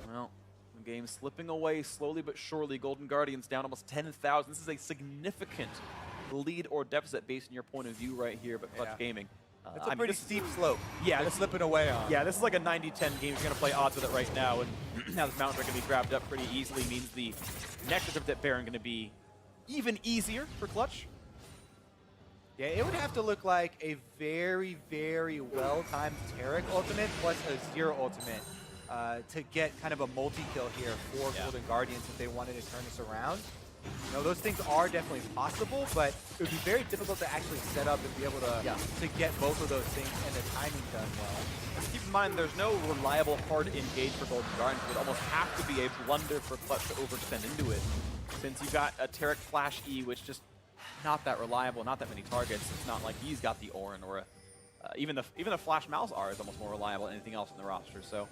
Well, the game's slipping away slowly but surely. Golden Guardians down almost 10,000. This is a significant lead or deficit based on your point of view right here, but Clutch Gaming. It's a pretty steep slope. Yeah, they're slipping away on. Yeah, this is like a 90-10 game. You're going to play odds with it right now, and now this mountain are going to be grabbed up pretty easily. Means the next attempt at Baron going to be even easier for Clutch. Yeah, it would have to look like a very, very well-timed Taric ultimate plus a Zero ultimate to get kind of a multi-kill here for Golden Guardians if they wanted to turn this around. You know, those things are definitely possible, but it would be very difficult to actually set up and be able to get both of those things and the timing done well. Just keep in mind, there's no reliable hard engage for Golden Guardians. It would almost have to be a blunder for Clutch to overextend into it, since you've got a Taric Flash E, which just not that reliable, not that many targets. It's not like he's got the Orin or even the Flash Mouse R is almost more reliable than anything else in the roster. So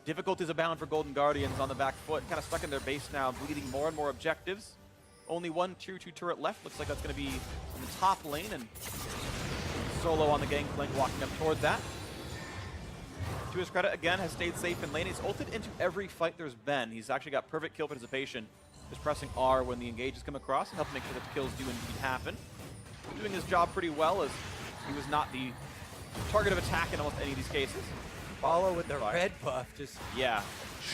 difficulties abound for Golden Guardians on the back foot, kind of stuck in their base now, bleeding more and more objectives. Only one tier 2 turret left. Looks like that's going to be in the top lane, and Solo on the gangplank walking up toward that. To his credit, again, has stayed safe in lane. He's ulted into every fight there's been. He's actually got perfect kill participation, just pressing R when the engages come across and helping make sure that the kills do indeed happen. Doing his job pretty well, as he was not the target of attack in almost any of these cases. Follow with the red buff, just... Yeah,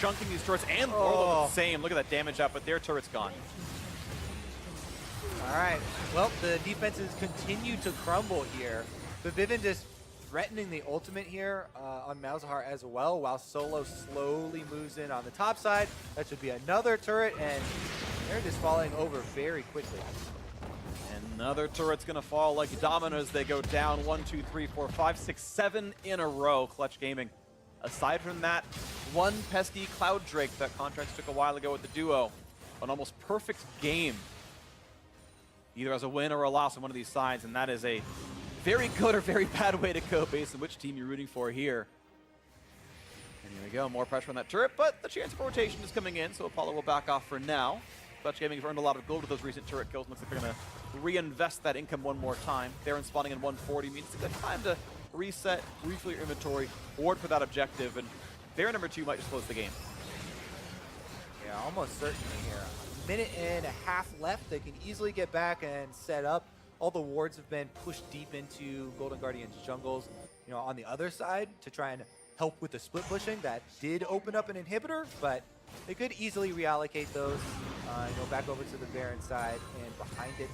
shunking these turrets and Thorlo the same. Look at that damage up, but their turret's gone. All right, well, the defenses continue to crumble here. But Vivin just threatening the ultimate here on Malzahar as well, while Solo slowly moves in on the top side. That should be another turret, and they're just falling over very quickly. Another turret's gonna fall like dominoes. They go down 1, 2, 3, 4, 5, 6, 7 in a row. Clutch Gaming. Aside from that, one pesky Cloud Drake that Contracts took a while ago with the duo. An almost perfect game, either as a win or a loss on one of these sides, and that is a very good or very bad way to go based on which team you're rooting for here. And here we go, more pressure on that turret, but the chance for rotation is coming in, so Apollo will back off for now. Clutch Gaming has earned a lot of gold with those recent turret kills. Looks like they're going to reinvest that income one more time. Baron spawning in 140 means it's a good time to reset, refill your inventory, ward for that objective, and Baron number 2 might just close the game. Yeah, almost certainly here. A minute and a half left. They can easily get back and set up. All the wards have been pushed deep into Golden Guardian's jungles, you know, on the other side to try and help with the split pushing. That did open up an inhibitor, but they could easily reallocate those, you know, back over to the Baron side and behind it.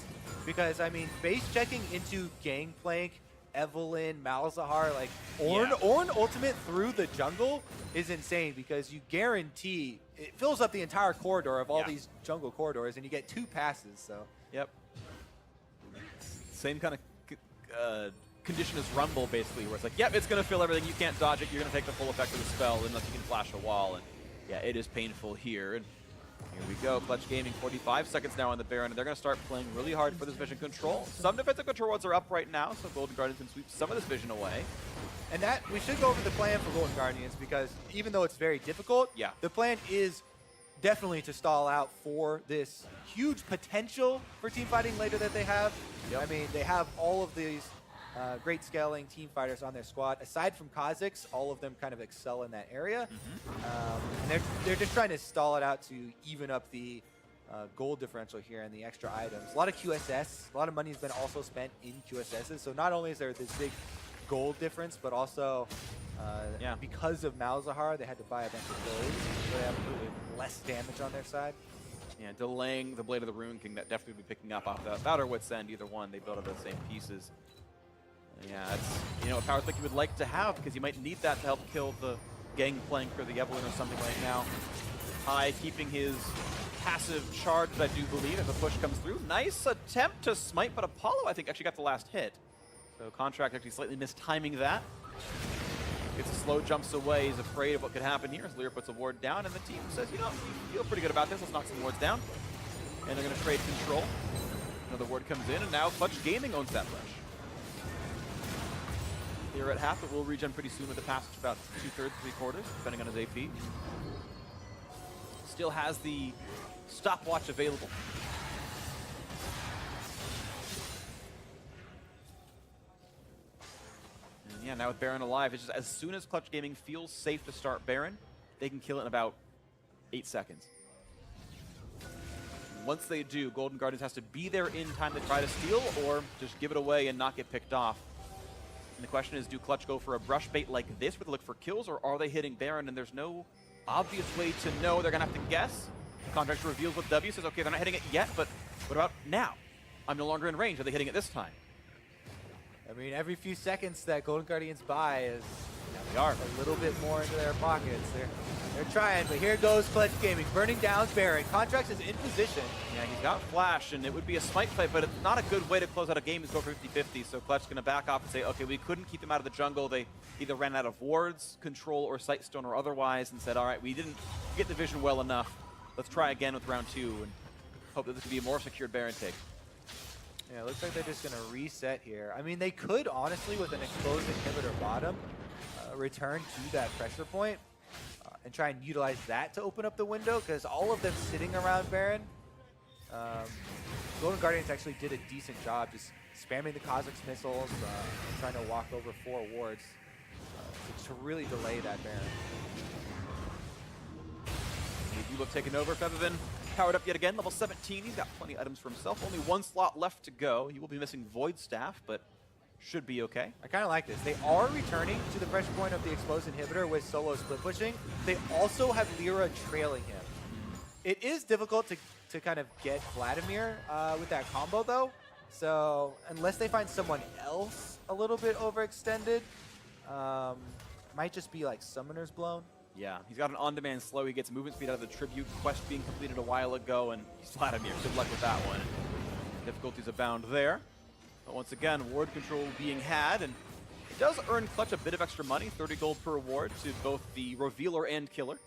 Because, I mean, base checking into Gangplank, Evelyn, Malzahar, like Ornn ultimate through the jungle is insane because you guarantee it fills up the entire corridor of all these jungle corridors, and you get 2 passes. So yep, same kind of condition as Rumble basically, where it's like, yep, it's gonna fill everything. You can't dodge it. You're gonna take the full effect of the spell unless you can flash a wall. And yeah, it is painful here. And here we go. Clutch Gaming, 45 seconds now on the Baron, and they're going to start playing really hard for this vision control. Some defensive control wards are up right now, so Golden Guardians can sweep some of this vision away. And that, we should go over the plan for Golden Guardians, because even though it's very difficult, the plan is definitely to stall out for this huge potential for team fighting later that they have. I mean, they have all of these great scaling team fighters on their squad. Aside from Kha'Zix, all of them kind of excel in that area. And they're just trying to stall it out to even up the gold differential here and the extra items. A lot of QSS, a lot of money has been also spent in QSSs. So not only is there this big gold difference, but also because of Malzahar, they had to buy a bunch of those, so they have less damage on their side. Yeah, delaying the Blade of the Rune King, that definitely would be picking up off that Outer Wit's End. Either one, they built out the same pieces. Yeah, it's, you know, a power spike you would like to have, because you might need that to help kill the Gangplank or the Evelyn or something right now. High keeping his passive charge, I do believe, if a push comes through. Nice attempt to smite, but Apollo, I think, actually got the last hit. So Contract actually slightly mistiming that. Gets a slow jumps away. He's afraid of what could happen here as Lyra puts a ward down, and the team says, you know, we feel pretty good about this. Let's knock some wards down. And they're going to trade control. Another ward comes in, and now Clutch Gaming owns that rush. Lyra at half, but will regen pretty soon with the passage about 2/3, 3/4, depending on his AP. Still has the stopwatch available. And yeah, now with Baron alive, it's just as soon as Clutch Gaming feels safe to start Baron, they can kill it in about 8 seconds. Once they do, Golden Guardians has to be there in time to try to steal or just give it away and not get picked off. And the question is, do Clutch go for a brush bait like this where they look for kills, or are they hitting Baron and there's no obvious way to know? They're going to have to guess. Contract reveals with W, says, okay, they're not hitting it yet, but what about now? I'm no longer in range. Are they hitting it this time? I mean, every few seconds that Golden Guardians buy is They are. a little bit more into their pockets. They're trying, but here goes Clutch Gaming, burning down Baron. Contracts is in position. Yeah, he's got Flash, and it would be a smite fight, but it's not a good way to close out a game is go for 50-50. So Clutch's going to back off and say, okay, we couldn't keep them out of the jungle. They either ran out of wards, control, or sightstone, or otherwise, and said, all right, we didn't get the vision well enough. Let's try again with round 2 and hope that this can be a more secured Baron take. Yeah, it looks like they're just going to reset here. I mean, they could, honestly, with an exposed inhibitor bottom, return to that pressure point and try and utilize that to open up the window, because all of them sitting around Baron, Golden Guardians actually did a decent job just spamming the Kha'Zix missiles and trying to walk over 4 wards to really delay that Baron. You've taken over. Feathervin powered up yet again, level 17. He's got plenty of items for himself. Only 1 slot left to go. He will be missing Void Staff, but should be okay. I kind of like this. They are returning to the pressure point of the exposed inhibitor with solo split pushing. They also have Lyra trailing him. It is difficult to kind of get Vladimir with that combo, though. So unless they find someone else a little bit overextended, might just be like Summoner's Blown. Yeah, he's got an on-demand slow. He gets movement speed out of the Tribute quest being completed a while ago, and he's Vladimir. Good luck with that one. Difficulties abound there. But once again, ward control being had, and it does earn Clutch a bit of extra money, 30 gold per ward to both the Revealer and Killer.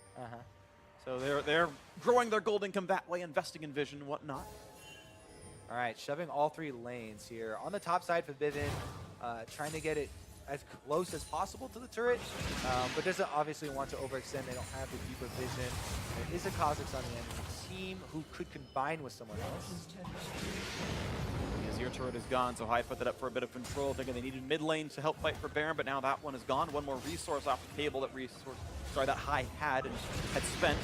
So they're growing their gold income that way, investing in vision and whatnot. All right, shoving all 3 lanes here. On the top side for Vivin, trying to get it as close as possible to the turret, but doesn't obviously want to overextend. They don't have the deeper vision. There is a Kha'Zix on the enemy team who could combine with someone else. His ear turret is gone, so High put that up for a bit of control, thinking they needed mid lane to help fight for Baron, but now that one is gone. One more resource off the table that High had spent.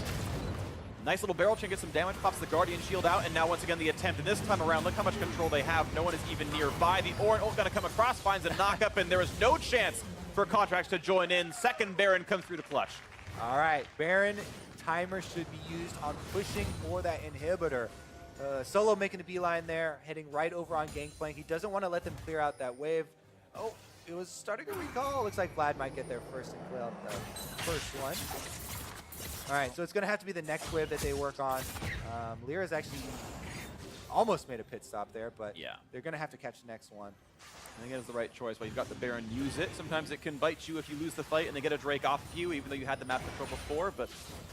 Nice little barrel chain, gets some damage, pops the Guardian shield out, and now once again the attempt. And this time around, look how much control they have. No one is even nearby. The Orin ult gonna come across, finds a knock-up, and there is no chance for Contracts to join in. Second Baron comes through to Clutch. All right, Baron timer should be used on pushing for that inhibitor. Solo making a beeline there, heading right over on Gangplank. He doesn't want to let them clear out that wave. Oh, it was starting a recall. Looks like Vlad might get there first and clear out the first one. All right, so it's going to have to be the next wave that they work on. Lyra's actually almost made a pit stop there, but yeah, they're going to have to catch the next one. I think it is the right choice. While you've got the Baron, use it. Sometimes it can bite you if you lose the fight and they get a Drake off of you, even though you had the map control before, but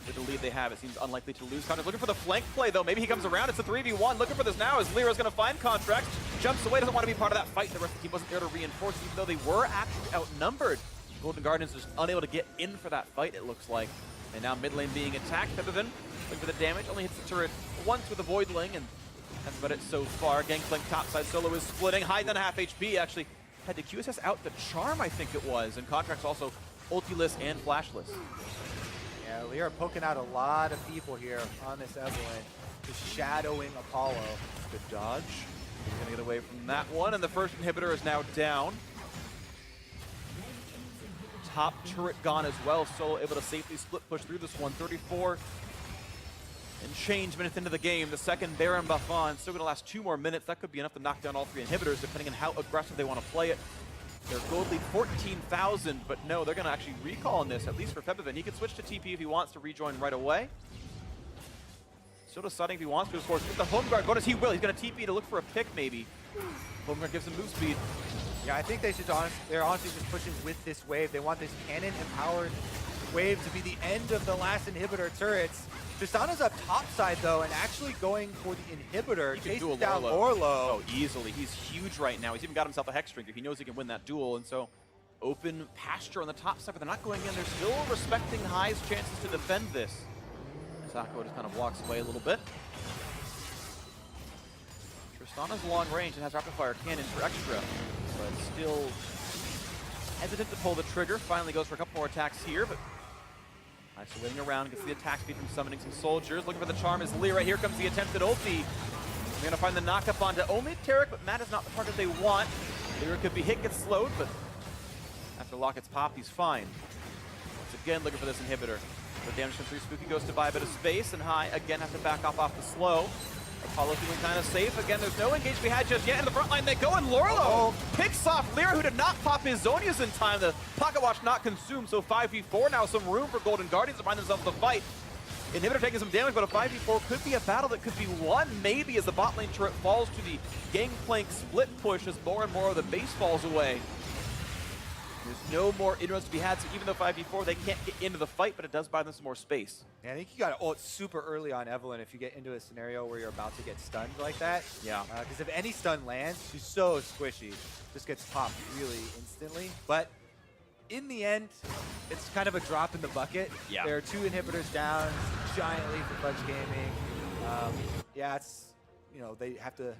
with the lead they have, it seems unlikely to lose. Contract looking for the flank play, though. Maybe he comes around. It's a 3v1. Looking for this now as Lyra's going to find Contract. Jumps away, doesn't want to be part of that fight. The rest of the team wasn't there to reinforce, even though they were actually outnumbered. Golden Guardians just unable to get in for that fight, it looks like. And now mid lane being attacked. Feathervin looking for the damage. Only hits the turret once with a Voidling, and that's about it so far. Gangplank topside solo is splitting. High down half HP. Actually had the QSS out the charm, I think it was. And Contract's also ultiless and flashless. Yeah, Lyra poking out a lot of people here on this Evelyn. Just shadowing Apollo. Good dodge. He's going to get away from that one. And the first inhibitor is now down. Top turret gone as well. Solo able to safely split push through this one. 34 and change minutes into the game. The second Baron buff on. Still going to last 2 more minutes. That could be enough to knock down all 3 inhibitors, depending on how aggressive they want to play it. Their gold lead 14,000, but no, they're going to actually recall in this, at least for Feathervin. He can switch to TP if he wants to rejoin right away. Still deciding if he wants to, of course. With the home guard bonus, he will. He's going to TP to look for a pick, maybe. Homer gives him move speed. Yeah, I think they're honestly just pushing with this wave. They want this cannon-empowered wave to be the end of the last inhibitor turrets. Tristana's up top side, though, and actually going for the inhibitor, He can chasing duel down Lorlo. Lorlo. Oh, easily. He's huge right now. He's even got himself a Hex Drinker. He knows he can win that duel, and so open pasture on the top side, but they're not going in. They're still respecting High's chances to defend this. Sako just kind of walks away a little bit. Tristana's long range and has rapid fire cannon for extra, but still hesitant to pull the trigger. Finally goes for a couple more attacks here, but nice waiting around, gets the attack speed from summoning some soldiers. Looking for the charm is Lyra. Here comes the attempted ulti. They're gonna find the knock-up onto only Tarek, but Matt is not the target they want. Lyra could be hit, gets slowed, but after Lock gets popped, he's fine. Once again, looking for this inhibitor. The damage from 3 Spooky goes to buy a bit of space, and High again has to back off the slow. Apollo feeling kind of safe. Again, there's no engage we had just yet. In the front line they go, and Lorlo picks off Lyra, who did not pop his Zonias in time. The Pocket Watch not consumed, so 5v4 now. Some room for Golden Guardians to find themselves the fight. Inhibitor taking some damage, but a 5v4 could be a battle that could be won, maybe, as the bot lane turret falls to the Gangplank split push as more and more of the base falls away. There's no more inroads to be had, so even though 5v4, they can't get into the fight, but it does buy them some more space. Yeah, I think you got to ult super early on Evelynn if you get into a scenario where you're about to get stunned like that. Yeah. Because if any stun lands, she's so squishy. Just gets popped really instantly. But in the end, it's kind of a drop in the bucket. Yeah. There are 2 inhibitors down, giant lead for Clutch Gaming. Yeah, it's, you know, they have to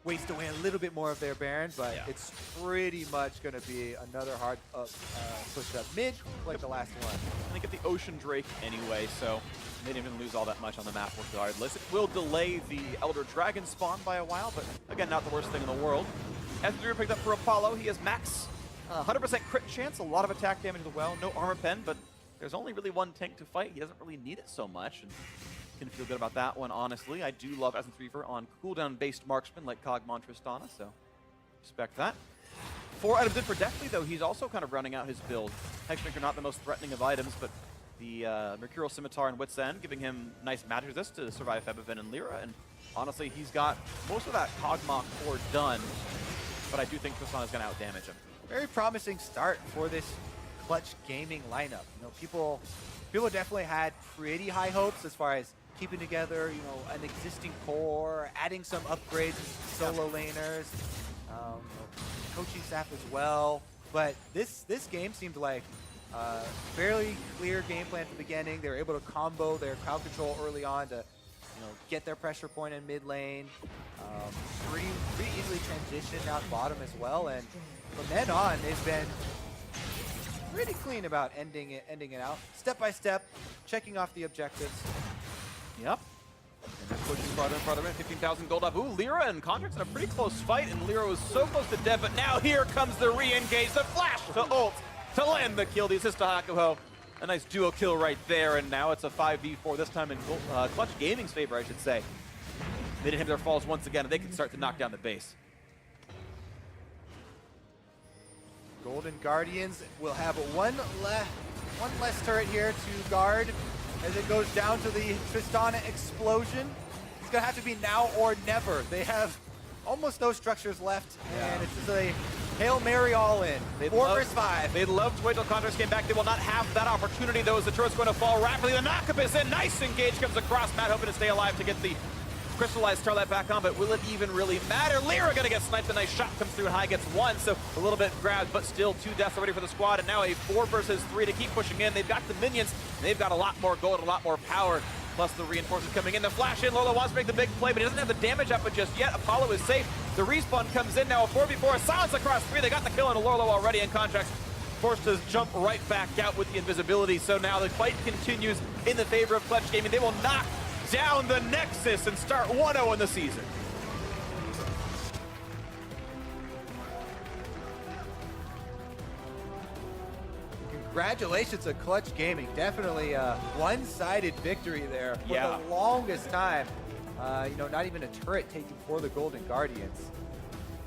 waste away a little bit more of their Baron, but Yeah. it's pretty much going to be another hard push up mid like the last one. And they get the Ocean Drake anyway, so they didn't even lose all that much on the map regardless. It will delay the Elder Dragon spawn by a while, but again, not the worst thing in the world. S3 picked up for Apollo. He has max 100% crit chance, a lot of attack damage as well. No armor pen, but there's only really one tank to fight. He doesn't really need it so much, and can feel good about that one, honestly. I do love Essence Reaver on cooldown-based marksman like Cogmon Tristana, so respect that. 4 items in for Deathly, though. He's also kind of rounding out his build. Hexdrinker not the most threatening of items, but the Mercurial Scimitar and Wit's End giving him nice magic resist to survive Febiven and Lyra, and honestly, he's got most of that Cogmon core done, but I do think Tristana's going to outdamage him. Very promising start for this Clutch Gaming lineup. You know, people definitely had pretty high hopes as far as keeping together, you know, an existing core, adding some upgrades, solo laners, coaching staff as well. But this game seemed like fairly clear game plan at the beginning. They were able to combo their crowd control early on to, you know, get their pressure point in mid lane. Pretty easily transitioned out bottom as well, and from then on, they've been pretty clean about ending it out, step by step, checking off the objectives. Yep. And just pushing farther and farther in. 15,000 gold up. Ooh, Lyra and Contract's in a pretty close fight, and Lyra was so close to death, but now here comes the re-engage, the flash to ult to land the kill. The assist to Hakuho. A nice duo kill right there, and now it's a 5v4, this time in Clutch Gaming's favor, I should say. They didn't have their falls once again, and they can start to knock down the base. Golden Guardians will have one less turret here to guard as it goes down to the Tristana explosion. It's going to have to be now or never. They have almost no structures left, and it's just a Hail Mary all in. 4 versus 5. They'd love to wait till Contracts came back. They will not have that opportunity, though, as the turret's going to fall rapidly. The knock-up is in. Nice engage comes across. Matt hoping to stay alive to get the Crystallized Starlight back on, but will it even really matter? Lyra gonna get sniped. A nice shot comes through, and High gets 1, so a little bit grabbed, but still 2 deaths already for the squad, and now a 4 versus 3 to keep pushing in. They've got the minions, and they've got a lot more gold, a lot more power, plus the reinforcements coming in. The flash in, Lolo wants to make the big play, but he doesn't have the damage up just yet. Apollo is safe. The respawn comes in now, a 4v4, silence across 3. They got the kill on Lolo already, and Contracts forced to jump right back out with the invisibility. So now the fight continues in the favor of Clutch Gaming. They will knock down the Nexus and start 1-0 in the season. Congratulations to Clutch Gaming. Definitely a one-sided victory there for Yeah. the longest time. You know, not even a turret taken for the Golden Guardians.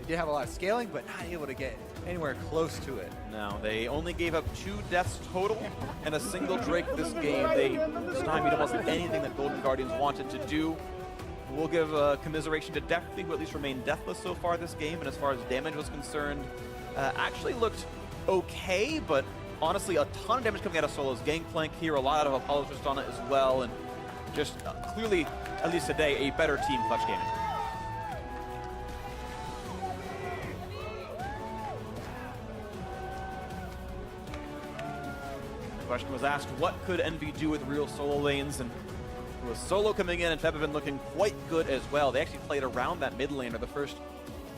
They did have a lot of scaling, but not able to get anywhere close to it. No, they only gave up 2 deaths total and a single Drake this game. They stymied almost anything that Golden Guardians wanted to do. We'll give commiseration to Deathly, who at least remained deathless so far this game, and as far as damage was concerned, actually looked okay, but honestly, a ton of damage coming out of Solo's Gangplank here, a lot of Apollo's just on it as well, and just clearly, at least today, a better team, Clutch Gaming. The question was asked, what could Envy do with real solo lanes? And it was Solo coming in and Febvin looking quite good as well. They actually played around that mid lane, or the first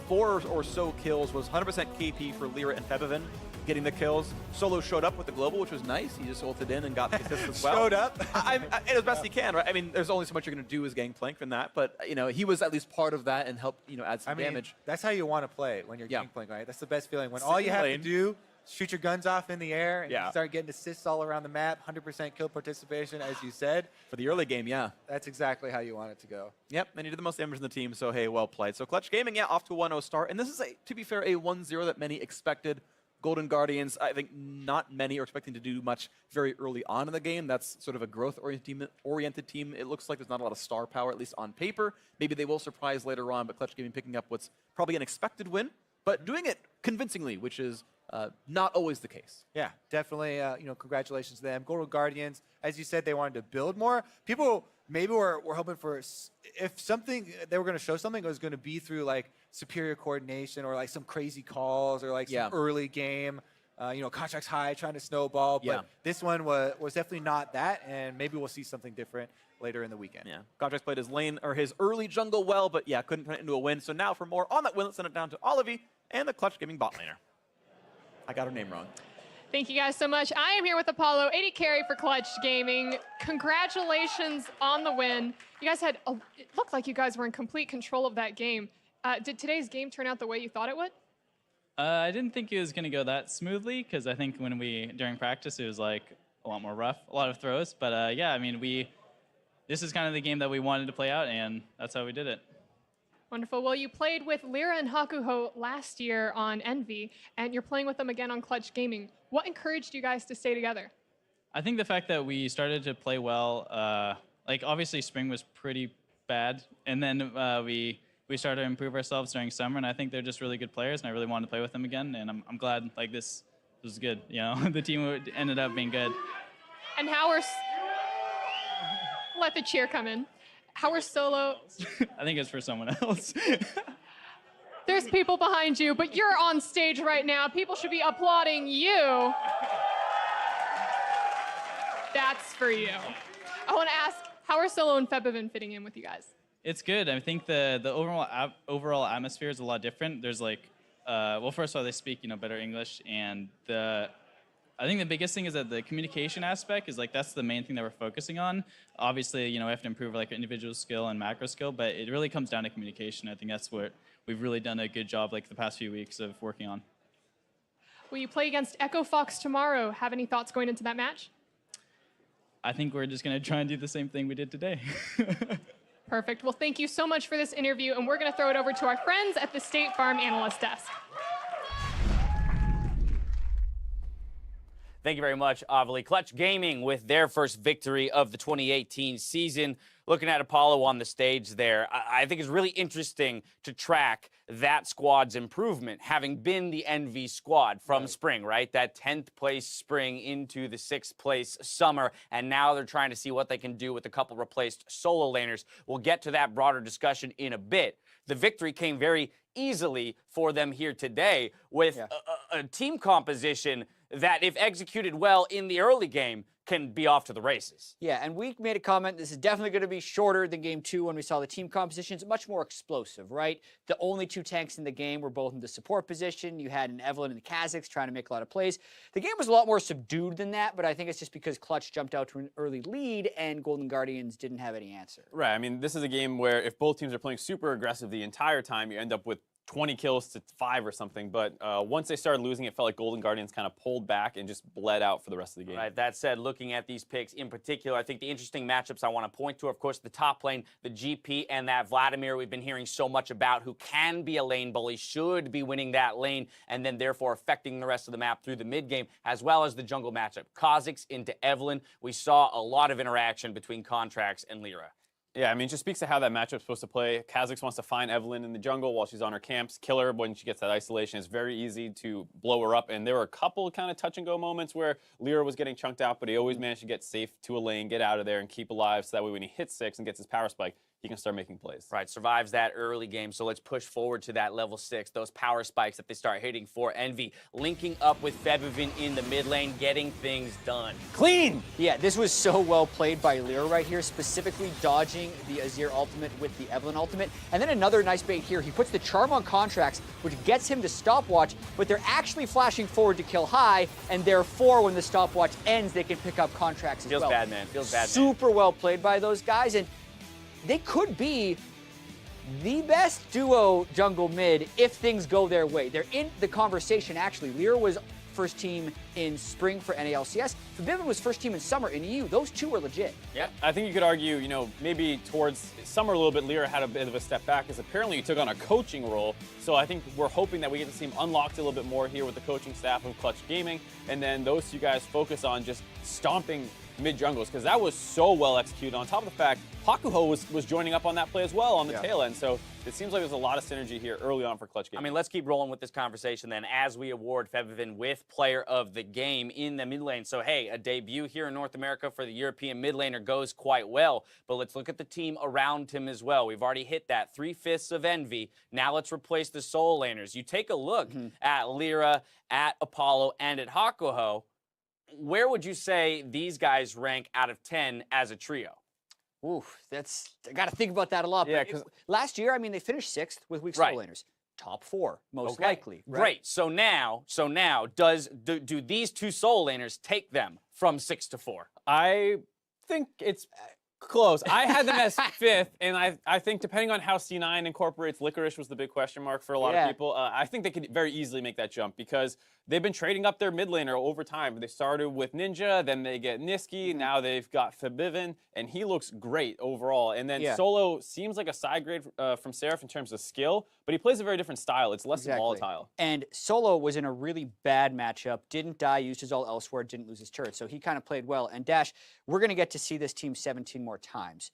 4 or so kills was 100% KP for Lyra and Febvin getting the kills. Solo showed up with the global, which was nice. He just ulted in and got the assist as well. Showed up. As best he can, right? I mean, there's only so much you're going to do as Gangplank from that, but, you know, he was at least part of that and helped, you know, add some damage. That's how you want to play when you're Gangplank, right? That's the best feeling. When Sit all in you the have lane. to do is shoot your guns off in the air and you Yeah. start getting assists all around the map, 100% kill participation, as you said. For the early game, yeah. That's exactly how you want it to go. Yep, and he did the most damage in the team, so hey, well played. So Clutch Gaming, yeah, off to a 1-0 start. And this is, to be fair, a 1-0 that many expected. Golden Guardians, I think not many are expecting to do much very early on in the game. That's sort of a growth-oriented team. It looks like there's not a lot of star power, at least on paper. Maybe they will surprise later on, but Clutch Gaming picking up what's probably an expected win, but doing it convincingly, which is not always the case. Yeah, definitely. You know, congratulations to them. Golden Guardians, as you said, they wanted to build more. People maybe were hoping for, if something they were going to show something, it was going to be through like superior coordination or like some crazy calls or like some early game. You know, contracts high, trying to snowball. But this one was definitely not that, and maybe we'll see something different later in the weekend. Yeah, Contracts played his lane or his early jungle well, but yeah, couldn't turn it into a win. So now for more on that win, let's send it down to Olivie and the Clutch Gaming bot laner. I got her name wrong. Thank you guys so much. I am here with Apollo, 80 carry for Clutch Gaming. Congratulations on the win. You guys had, it looked like you guys were in complete control of that game. Did today's game turn out the way you thought it would? I didn't think it was going to go that smoothly, because I think during practice, it was like a lot more rough, a lot of throws. But yeah, I mean, this is kind of the game that we wanted to play out, and that's how we did it. Wonderful. Well, you played with Lyra and Hakuho last year on Envy, and you're playing with them again on Clutch Gaming. What encouraged you guys to stay together? I think the fact that we started to play well, like obviously spring was pretty bad, and then we started to improve ourselves during summer, and I think they're just really good players, and I really wanted to play with them again, and I'm glad like this was good. You know, the team ended up being good. And how are... Let the cheer come in. How are Solo... I think it's for someone else. There's people behind you, but you're on stage right now. People should be applauding you. That's for you. I want to ask, how are Solo and Febvin fitting in with you guys? It's good. I think the overall atmosphere is a lot different. There's like, well, first of all, they speak better English, and I think the biggest thing is that the communication aspect is like that's the main thing that we're focusing on. Obviously, we have to improve like individual skill and macro skill, but it really comes down to communication. I think that's what we've really done a good job like the past few weeks of working on. Will you play against Echo Fox tomorrow? Have any thoughts going into that match? I think we're just going to try and do the same thing we did today. Perfect. Well, thank you so much for this interview, and we're going to throw it over to our friends at the State Farm Analyst Desk. Thank you very much, Avali. Clutch Gaming with their first victory of the 2018 season. Looking at Apollo on the stage there, I think it's really interesting to track that squad's improvement, having been the NV squad from spring, right? That 10th place spring into the 6th place summer, and now they're trying to see what they can do with a couple replaced solo laners. We'll get to that broader discussion in a bit. The victory came very easily for them here today with a team composition that, if executed well in the early game, can be off to the races. Yeah, and we made a comment, this is definitely going to be shorter than Game 2 when we saw the team compositions, much more explosive, right? The only 2 tanks in the game were both in the support position. You had an Evelyn and the Kazakhs trying to make a lot of plays. The game was a lot more subdued than that, but I think it's just because Clutch jumped out to an early lead and Golden Guardians didn't have any answer. Right, I mean, this is a game where if both teams are playing super aggressive the entire time, you end up with 20 kills to 5 or something, but once they started losing, it felt like Golden Guardians kind of pulled back and just bled out for the rest of the game. Right, that said, looking at these picks in particular, I think the interesting matchups I want to point to, of course, the top lane, the GP, and that Vladimir we've been hearing so much about, who can be a lane bully, should be winning that lane, and then therefore affecting the rest of the map through the mid game, as well as the jungle matchup. Kazakhs into Evelyn. We saw a lot of interaction between Contracts and Lyra. Yeah, I mean, it just speaks to how that matchup's supposed to play. Kha'Zix wants to find Evelynn in the jungle while she's on her camps, kill her when she gets that isolation. It's very easy to blow her up, and there were a couple kind of touch-and-go moments where Lyra was getting chunked out, but he always managed to get safe to a lane, get out of there, and keep alive, so that way when he hits 6 and gets his power spike, he can start making plays. Right, survives that early game, so let's push forward to that level 6, those power spikes that they start hitting for Envy, linking up with Febvin in the mid lane, getting things done. Clean! Yeah, this was so well played by Lyra right here, specifically dodging the Azir ultimate with the Evelynn ultimate. And then another nice bait here, he puts the charm on Contracts, which gets him to stopwatch, but they're actually flashing forward to kill High, and therefore when the stopwatch ends, they can pick up Contracts as well. Feels bad, man. Feels bad, man. Super well played by those guys, and they could be the best duo jungle mid if things go their way. They're in the conversation, actually. Lyra was first team in spring for NALCS. Febvin was first team in summer in EU. Those two were legit. Yeah, I think you could argue, maybe towards summer a little bit, Lyra had a bit of a step back because apparently he took on a coaching role. So I think we're hoping that we get to see him unlocked a little bit more here with the coaching staff of Clutch Gaming. And then those two guys focus on just stomping mid-jungles, because that was so well executed. On top of the fact, Hakuho was joining up on that play as well on the tail end. So it seems like there's a lot of synergy here early on for Clutch Gaming. I mean, let's keep rolling with this conversation then as we award Febvin with Player of the Game in the mid lane. So, hey, a debut here in North America for the European mid laner goes quite well. But let's look at the team around him as well. We've already hit that 3/5 of Envy. Now let's replace the solo laners. You take a look at Lyra, at Apollo, and at Hakuho. Where would you say these guys rank out of 10 as a trio? Ooh, I got to think about that a lot. Yeah, because last year, I mean, they finished 6th with weak solo laners. Top 4, most likely. Right? Great. So now, do these two solo laners take them from 6 to 4? I think it's close. I had them as 5th, and I think depending on how C9 incorporates Licorice was the big question mark for a lot of people. I think they could very easily make that jump because they've been trading up their mid laner over time. They started with Ninja, then they get Niski, now they've got Febvin, and he looks great overall. And then Solo seems like a side grade from Seraph in terms of skill, but he plays a very different style. It's less volatile. And Solo was in a really bad matchup, didn't die, used his ult elsewhere, didn't lose his turret, so he kind of played well. And Dash, we're going to get to see this team 17 more times.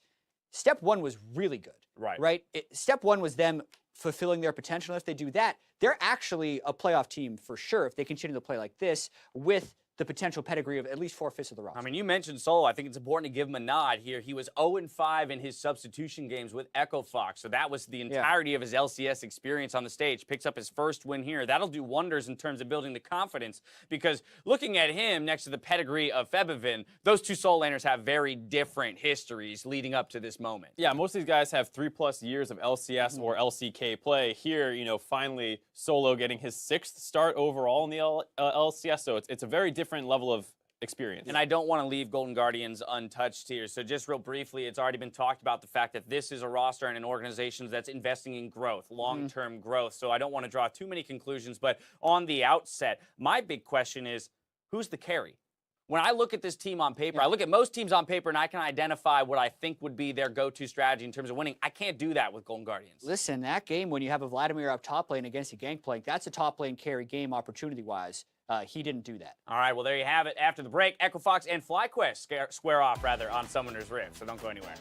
Step 1 was really good. Right? Step 1 was them fulfilling their potential. If they do that, they're actually a playoff team for sure if they continue to play like this with the potential pedigree of at least 4/5 of the roster. I mean, you mentioned Solo. I think it's important to give him a nod here. He was 0-5 in his substitution games with Echo Fox, so that was the entirety of his LCS experience on the stage. Picks up his first win here. That'll do wonders in terms of building the confidence, because looking at him next to the pedigree of Febvin, those two solo laners have very different histories leading up to this moment. Yeah, most of these guys have 3+ years of LCS or LCK play. Here, finally Solo getting his 6th start overall in the LCS, so it's a very different level of experience. And I don't want to leave Golden Guardians untouched here. So just real briefly, it's already been talked about the fact that this is a roster and an organization that's investing in growth, long-term growth. So I don't want to draw too many conclusions, but on the outset, my big question is, who's the carry? When I look at this team on paper, I look at most teams on paper and I can identify what I think would be their go-to strategy in terms of winning. I can't do that with Golden Guardians. Listen, that game when you have a Vladimir up top lane against a Gangplank, that's a top lane carry game opportunity-wise. He didn't do that. All right, well, there you have it. After the break, Equifox and FlyQuest square off, rather, on Summoner's Rift, so don't go anywhere.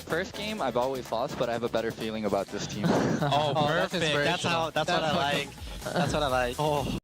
First game, I've always lost, but I have a better feeling about this team. Oh, perfect. That's what I like. That's what I like. Oh.